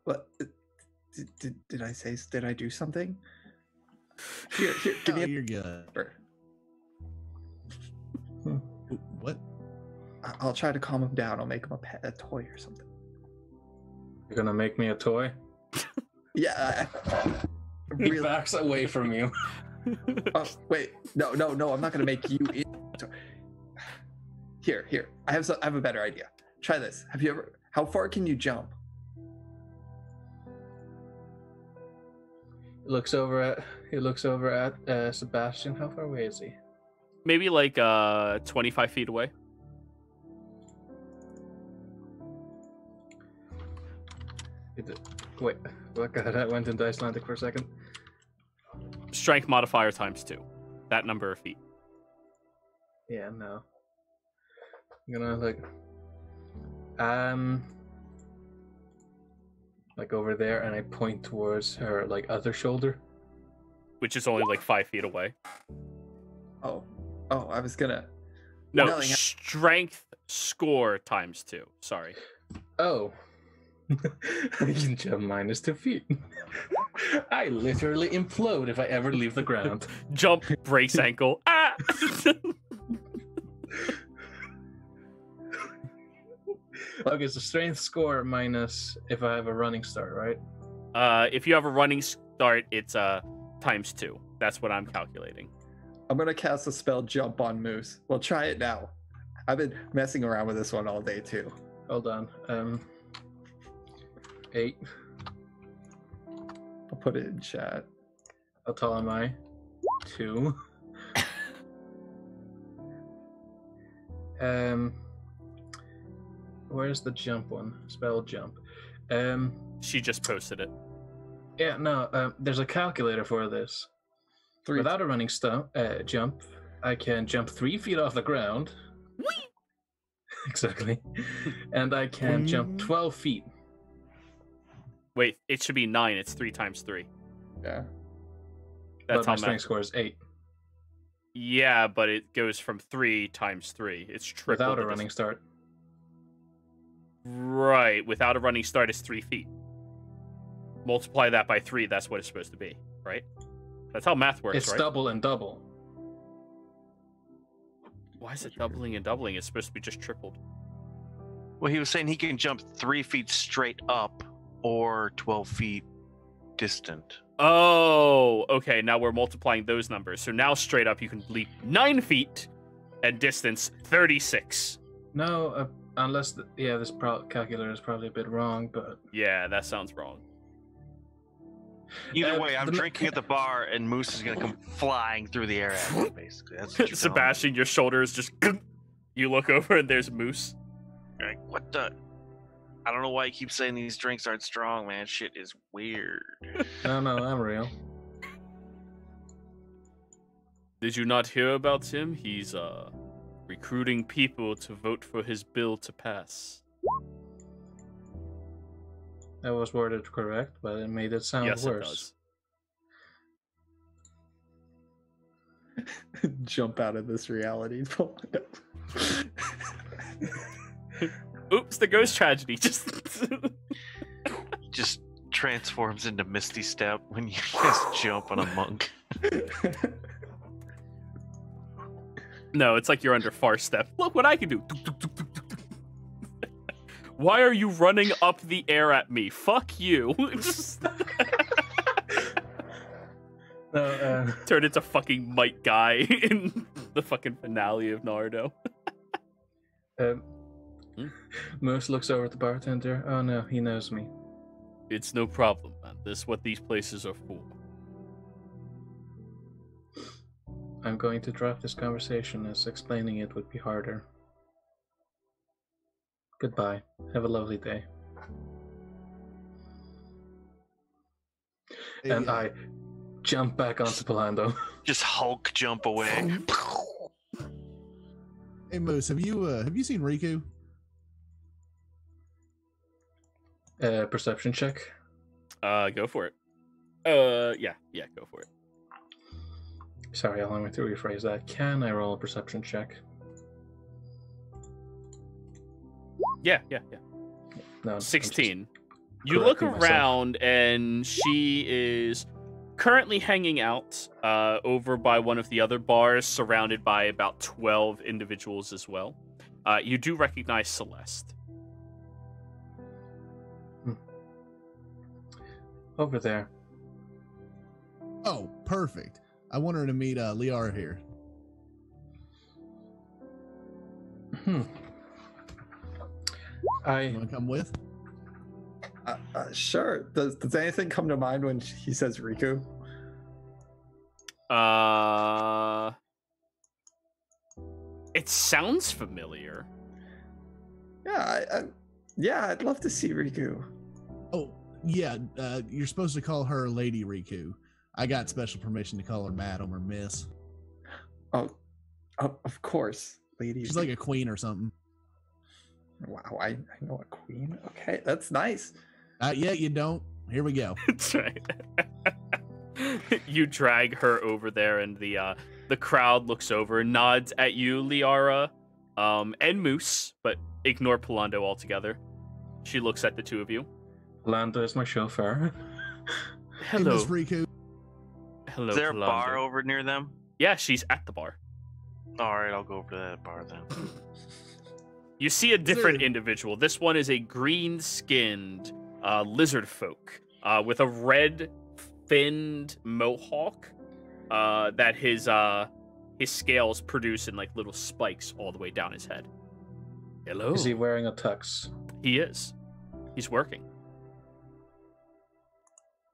Speaker 5: What? Did I say? Did I do something? Here, give me
Speaker 2: You're good. What?
Speaker 5: I'll try to calm him down. I'll make him a toy or something.
Speaker 3: You're gonna make me a toy?
Speaker 5: Yeah.
Speaker 3: He
Speaker 5: Really?
Speaker 3: backs away from you.
Speaker 5: Oh, wait. No. I'm not gonna make you. Here. I have a better idea. Try this. How far can you jump?
Speaker 3: He looks over at Sebastian. How far away is he?
Speaker 1: Maybe like 25 feet away.
Speaker 3: Wait, what? God, I went into Icelandic for a second.
Speaker 1: Strength modifier times 2. That number of feet.
Speaker 3: Yeah, no. I'm gonna like over there, and I point towards her like other shoulder.
Speaker 1: Which is only like 5 feet away.
Speaker 5: Oh, I was gonna.
Speaker 1: No,
Speaker 5: No,
Speaker 1: strength score times 2. Sorry.
Speaker 3: Oh. I can jump minus 2 feet. I literally implode if I ever leave the ground.
Speaker 1: Jump, breaks ankle. Ah!
Speaker 3: Okay, so strength score minus if I have a running start, right?
Speaker 1: If you have a running start, it's times 2. That's what I'm calculating.
Speaker 5: I'm gonna cast a spell jump on Moose. Well, try it now. I've been messing around with this one all day too.
Speaker 3: Hold on. 8.
Speaker 5: I'll put it in chat.
Speaker 3: How tall am I? 2. Where's the jump one? Spell jump.
Speaker 1: She just posted it.
Speaker 3: Yeah, no. There's a calculator for this.
Speaker 5: 3.
Speaker 3: Without a running jump, I can jump 3 feet off the ground.
Speaker 1: Whee!
Speaker 3: Exactly. And I can jump 12 feet.
Speaker 1: Wait, it should be 9. It's 3 times 3.
Speaker 5: Yeah.
Speaker 1: That's
Speaker 3: But
Speaker 1: how
Speaker 3: my strength score is 8.
Speaker 1: Yeah, but it goes from 3 times 3. It's triple.
Speaker 3: Without a running start.
Speaker 1: Right. Without a running start, it's 3 feet. Multiply that by 3. That's what it's supposed to be, right? That's how math works,
Speaker 3: It's
Speaker 1: right?
Speaker 3: double and double.
Speaker 1: Why is it doubling and doubling? It's supposed to be just tripled.
Speaker 4: Well, he was saying he can jump 3 feet straight up or 12 feet distant.
Speaker 1: Oh, okay. Now we're multiplying those numbers. So now straight up, you can leap 9 feet and distance 36.
Speaker 3: No, unless this calculator is probably a bit wrong, but
Speaker 1: Yeah, that sounds wrong.
Speaker 4: Either way, I'm drinking at the bar, and Moose is gonna come flying through the air at me. Basically, that's what you're
Speaker 1: Sebastian, your shoulders just. You look over and there's Moose.
Speaker 4: You're like, what the? I don't know why you keep saying these drinks aren't strong, man. Shit is weird.
Speaker 3: no, I'm real.
Speaker 1: Did you not hear about him? He's recruiting people to vote for his bill to pass.
Speaker 3: That was worded correct, but it made it sound worse.
Speaker 1: It does.
Speaker 5: Jump out of this reality.
Speaker 1: Oops, the ghost tragedy.
Speaker 4: Just transforms into Misty Step when you just jump on a monk.
Speaker 1: No, it's like you're under Far Step. Look what I can do. Why are you running up the air at me? Fuck you. Turn into fucking Mike Guy in the fucking finale of Naruto.
Speaker 3: Moose looks over at the bartender. Oh no, he knows me.
Speaker 1: It's no problem, man. This is what these places are for.
Speaker 3: I'm going to drop this conversation as explaining it would be harder. Goodbye. Have a lovely day.
Speaker 2: Hey,
Speaker 3: and I jump back onto Palando.
Speaker 4: Just Hulk jump away.
Speaker 2: Hey Moose, have you seen Riku?
Speaker 3: Perception check.
Speaker 1: Go for it. Yeah, go for it.
Speaker 3: Sorry, allow me to rephrase that. Can I roll a perception check?
Speaker 1: Yeah.
Speaker 3: No,
Speaker 1: 16. You look around and she is currently hanging out over by one of the other bars, surrounded by about 12 individuals as well. You do recognize Celeste.
Speaker 3: Over there.
Speaker 2: Oh, perfect. I want her to meet Liara here. You want to come with?
Speaker 5: Sure. Does anything come to mind when he says Riku?
Speaker 1: It sounds familiar.
Speaker 5: Yeah, I'd love to see Riku.
Speaker 2: Oh, yeah. You're supposed to call her Lady Riku. I got special permission to call her Madam or Miss.
Speaker 5: Oh, of course, Lady.
Speaker 2: She's like a queen or something.
Speaker 5: Wow, I know a queen. Okay, that's nice.
Speaker 2: Yeah, you don't. Here we go.
Speaker 1: That's right. You drag her over there, and the crowd looks over and nods at you, Liara, and Moose, but ignore Palando altogether. She looks at the two of you.
Speaker 3: Palando is my chauffeur.
Speaker 1: Hello,
Speaker 2: Hey, Miss Riku.
Speaker 1: Hello.
Speaker 4: Is there
Speaker 1: Palando.
Speaker 4: a bar over near them?
Speaker 1: Yeah, she's at the bar.
Speaker 4: All right, I'll go over to that bar then.
Speaker 1: You see a different individual. This one is a green-skinned lizard folk with a red-finned mohawk that his scales produce in like little spikes all the way down his head. Hello.
Speaker 3: Is he wearing a tux?
Speaker 1: He is. He's working.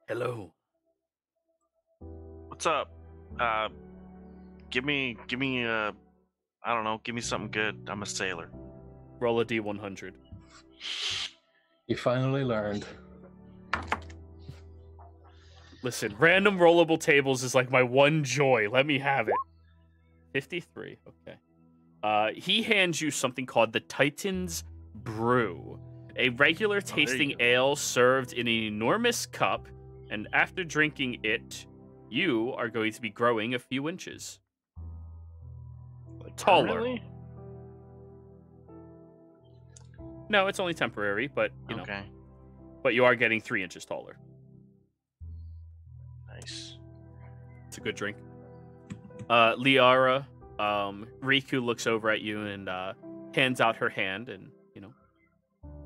Speaker 1: Hello.
Speaker 4: What's up? Give me I don't know, give me something good. I'm a sailor.
Speaker 1: Roll a D100.
Speaker 3: You finally learned.
Speaker 1: Listen, random rollable tables is like my one joy. Let me have it. 53. Okay. He hands you something called the Titans Brew, a regular tasting ale served in an enormous cup, and after drinking it, you are going to be growing a few inches.
Speaker 4: Like,
Speaker 1: taller.
Speaker 4: permanently?
Speaker 1: No, it's only temporary, but you know.
Speaker 4: Okay.
Speaker 1: But you are getting 3 inches taller.
Speaker 4: Nice.
Speaker 1: It's a good drink. Liara, Riku looks over at you and hands out her hand, and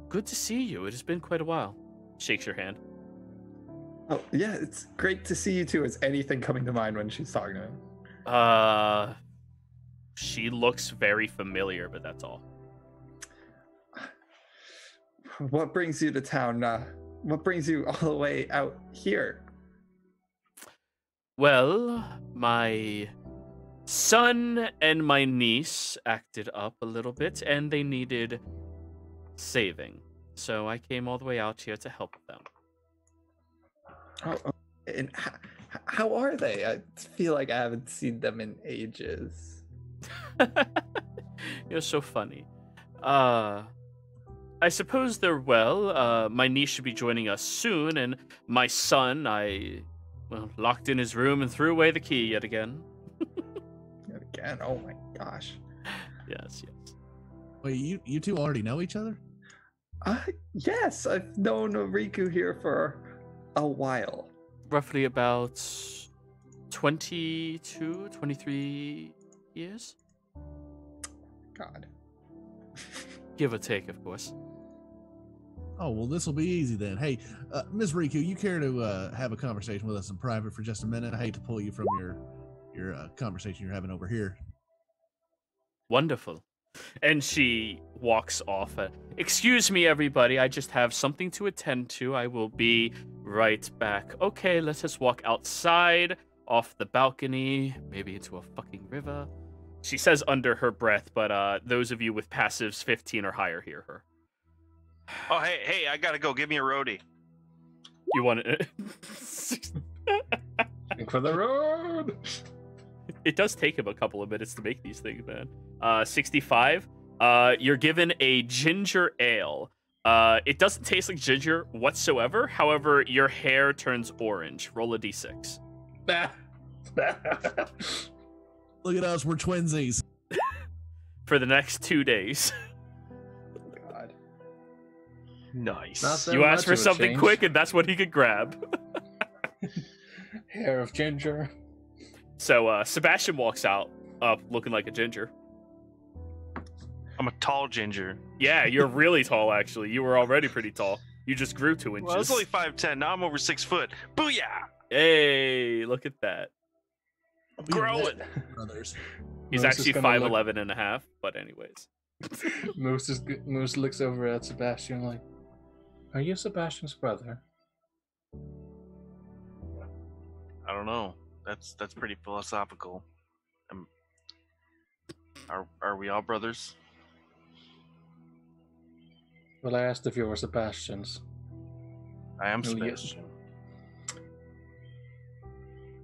Speaker 1: good to see you. It has been quite a while. Shakes your hand.
Speaker 5: Oh, yeah, it's great to see you too. Is anything coming to mind when she's talking to him?
Speaker 1: She looks very familiar, but that's all.
Speaker 5: What brings you to town? What brings you all the way out here?
Speaker 1: Well, my son and my niece acted up a little bit, and they needed saving. So I came all the way out here to help them.
Speaker 5: Oh, and how are they? I feel like I haven't seen them in ages.
Speaker 1: You're so funny. I suppose they're well. My niece should be joining us soon, and my son, locked in his room and threw away the key yet again.
Speaker 5: Yet again? Oh my gosh.
Speaker 1: Yes.
Speaker 2: Wait, you two already know each other?
Speaker 5: Yes, I've known Riku here for a while.
Speaker 1: Roughly about 22, 23 years?
Speaker 5: God.
Speaker 1: Give or take, of course.
Speaker 2: Oh, well, this will be easy then. Hey, Ms. Riku, you care to have a conversation with us in private for just a minute? I hate to pull you from your conversation you're having over here.
Speaker 1: Wonderful. And she walks off. Excuse me, everybody. I just have something to attend to. I will be right back. Okay, let us walk outside, off the balcony, maybe into a fucking river. She says under her breath, but those of you with passives 15 or higher hear her.
Speaker 4: Oh, hey, I gotta go. Give me a roadie.
Speaker 1: You want to...
Speaker 3: Think for the road.
Speaker 1: It does take him a couple of minutes to make these things, man. 65. You're given a ginger ale. It doesn't taste like ginger whatsoever. However, your hair turns orange. Roll a d6.
Speaker 2: Look at us, we're twinsies.
Speaker 1: For the next 2 days.
Speaker 5: God.
Speaker 4: Nice.
Speaker 3: Not that
Speaker 1: You
Speaker 3: much
Speaker 1: asked for
Speaker 3: of a
Speaker 1: something
Speaker 3: change.
Speaker 1: quick, and that's what he could grab.
Speaker 3: Hair of ginger.
Speaker 1: So Sebastian walks out, looking like a ginger.
Speaker 4: I'm a tall ginger.
Speaker 1: Yeah, you're really tall, actually. You were already pretty tall. You just grew 2 inches.
Speaker 4: Well, I was only 5'10". Now I'm over 6 foot. Booyah!
Speaker 1: Hey, look at that.
Speaker 4: Growing.
Speaker 2: Brothers.
Speaker 1: He's
Speaker 3: Moose is
Speaker 1: actually
Speaker 3: gonna
Speaker 1: 5'11 and a half, but anyways.
Speaker 3: Moose looks over at Sebastian like, "Are you Sebastian's brother?"
Speaker 4: I don't know. That's pretty philosophical. Are we all brothers?
Speaker 3: Well, I asked if you were Sebastian's.
Speaker 4: I am
Speaker 3: Oh, yes.
Speaker 4: Sebastian.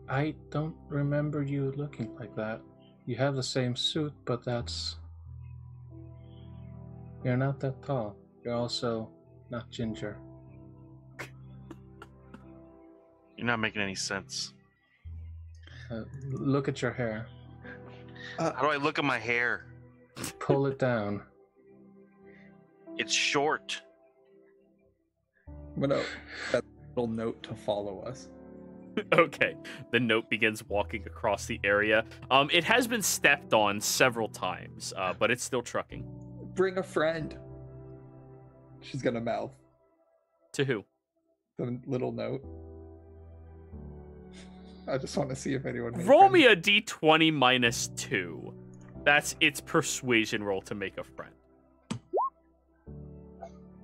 Speaker 3: I don't remember you looking like that. You have the same suit, but you're not that tall. You're also not ginger.
Speaker 4: You're not making any sense.
Speaker 3: Look at your hair.
Speaker 4: How do I look at my hair?
Speaker 3: Pull it down.
Speaker 4: It's short.
Speaker 5: I'm gonna that little note to follow us.
Speaker 1: Okay. The note begins walking across the area. It has been stepped on several times, but it's still trucking.
Speaker 5: Bring a friend. She's gonna mouth
Speaker 1: To who?
Speaker 5: the little note. I just want to see if anyone. made
Speaker 1: Roll
Speaker 5: friends.
Speaker 1: me a d20 minus 2. That's its persuasion roll to make a friend.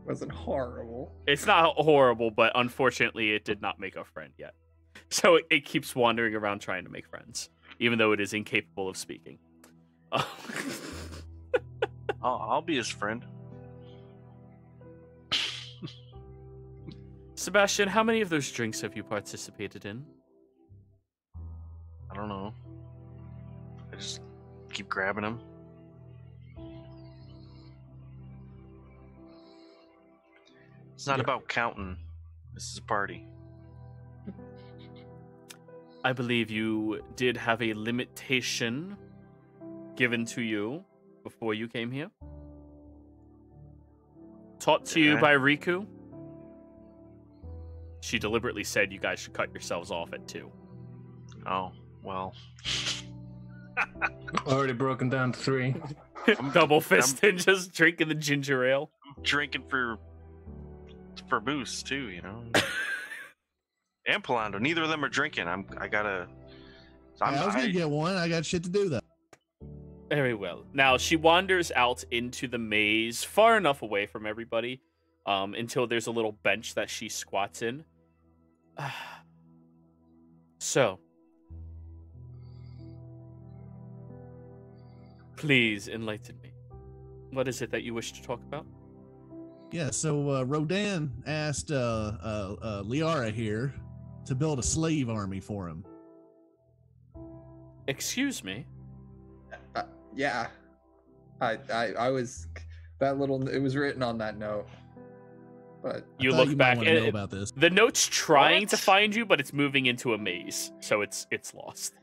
Speaker 5: Wasn't horrible.
Speaker 1: It's not horrible, but unfortunately, it did not make a friend yet. So it keeps wandering around trying to make friends, even though it is incapable of speaking.
Speaker 4: I'll be his friend.
Speaker 1: Sebastian, how many of those drinks have you participated in?
Speaker 4: I don't know. I just keep grabbing them. It's not about counting. This is a party.
Speaker 1: I believe you did have a limitation given to you before you came here. Taught to you
Speaker 4: Yeah.
Speaker 1: by Riku. She deliberately said you guys should cut yourselves off at 2.
Speaker 4: Oh, well.
Speaker 3: Already broken down to 3.
Speaker 1: Double fisted, just drinking the ginger ale.
Speaker 4: Drinking for boost too, you know. and Polando. Neither of them are drinking. I gotta.
Speaker 2: I was gonna get one. I got shit to do though.
Speaker 1: Very well. Now she wanders out into the maze, far enough away from everybody, until there's a little bench that she squats in. So, please enlighten me. What is it that you wish to talk about?
Speaker 2: Yeah, so Rodan asked Liara here to build a slave army for him.
Speaker 1: Excuse me?
Speaker 5: Yeah. I was that little. It was written on that note. But
Speaker 1: You
Speaker 2: I thought
Speaker 1: look
Speaker 2: you
Speaker 1: back
Speaker 2: might wanna
Speaker 1: and
Speaker 2: know about this.
Speaker 1: the note's trying to
Speaker 4: What?
Speaker 1: find you, but it's moving into a maze, so it's lost.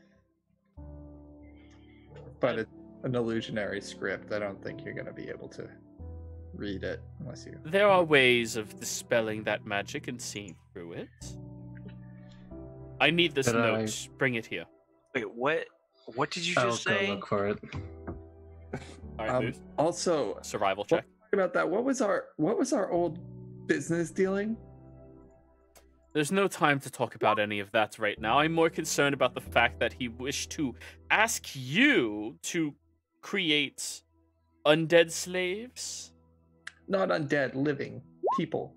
Speaker 5: it's an illusionary script. I don't think you're gonna be able to read it unless you.
Speaker 1: There are ways of dispelling that magic and seeing through it. I need this
Speaker 3: Could I-
Speaker 1: note. Bring it here.
Speaker 4: Wait, what? What did you
Speaker 3: I'll
Speaker 4: just
Speaker 3: go
Speaker 4: say?
Speaker 3: look for it.
Speaker 1: All right, Moose.
Speaker 5: Also,
Speaker 1: Survival check.
Speaker 5: about that. What was our old business dealing?
Speaker 1: There's no time to talk about any of that right now. I'm more concerned about the fact that he wished to ask you to create undead slaves.
Speaker 5: Not undead, living people.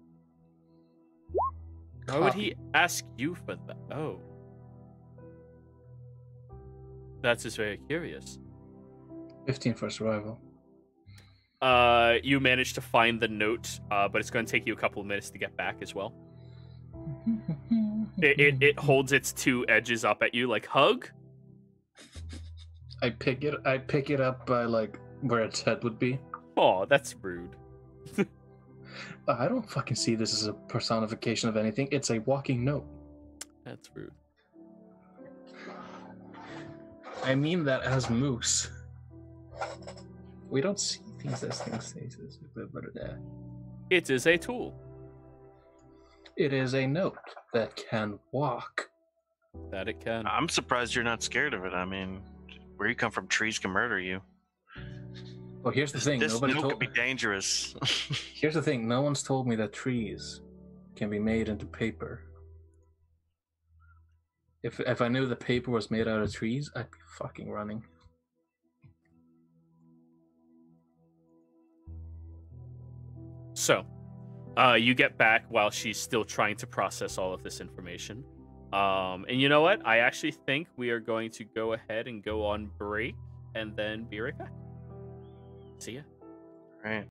Speaker 1: Why would he ask you for that? Oh. That's just very curious.
Speaker 3: 15 for survival.
Speaker 1: You managed to find the note, but it's going to take you a couple of minutes to get back as well. It holds its two edges up at you like hug.
Speaker 3: I pick it up by like where its head would be.
Speaker 1: Oh, that's rude.
Speaker 3: I don't fucking see this as a personification of anything. It's a walking note.
Speaker 1: That's rude.
Speaker 3: I mean that as Moose. We don't see things as things.
Speaker 1: It is a tool.
Speaker 3: It is a note that can walk.
Speaker 1: That it can.
Speaker 4: I'm surprised you're not scared of it. I mean, where you come from, trees can murder you.
Speaker 3: Well, here's the thing.
Speaker 4: This
Speaker 3: Nobody
Speaker 4: note
Speaker 3: told
Speaker 4: could be dangerous.
Speaker 3: Here's the thing. No one's told me that trees can be made into paper. If I knew the paper was made out of trees, I'd be fucking running.
Speaker 1: So, you get back while she's still trying to process all of this information. And you know what? I actually think we are going to go ahead and go on break and then be right back. See ya.
Speaker 4: Right.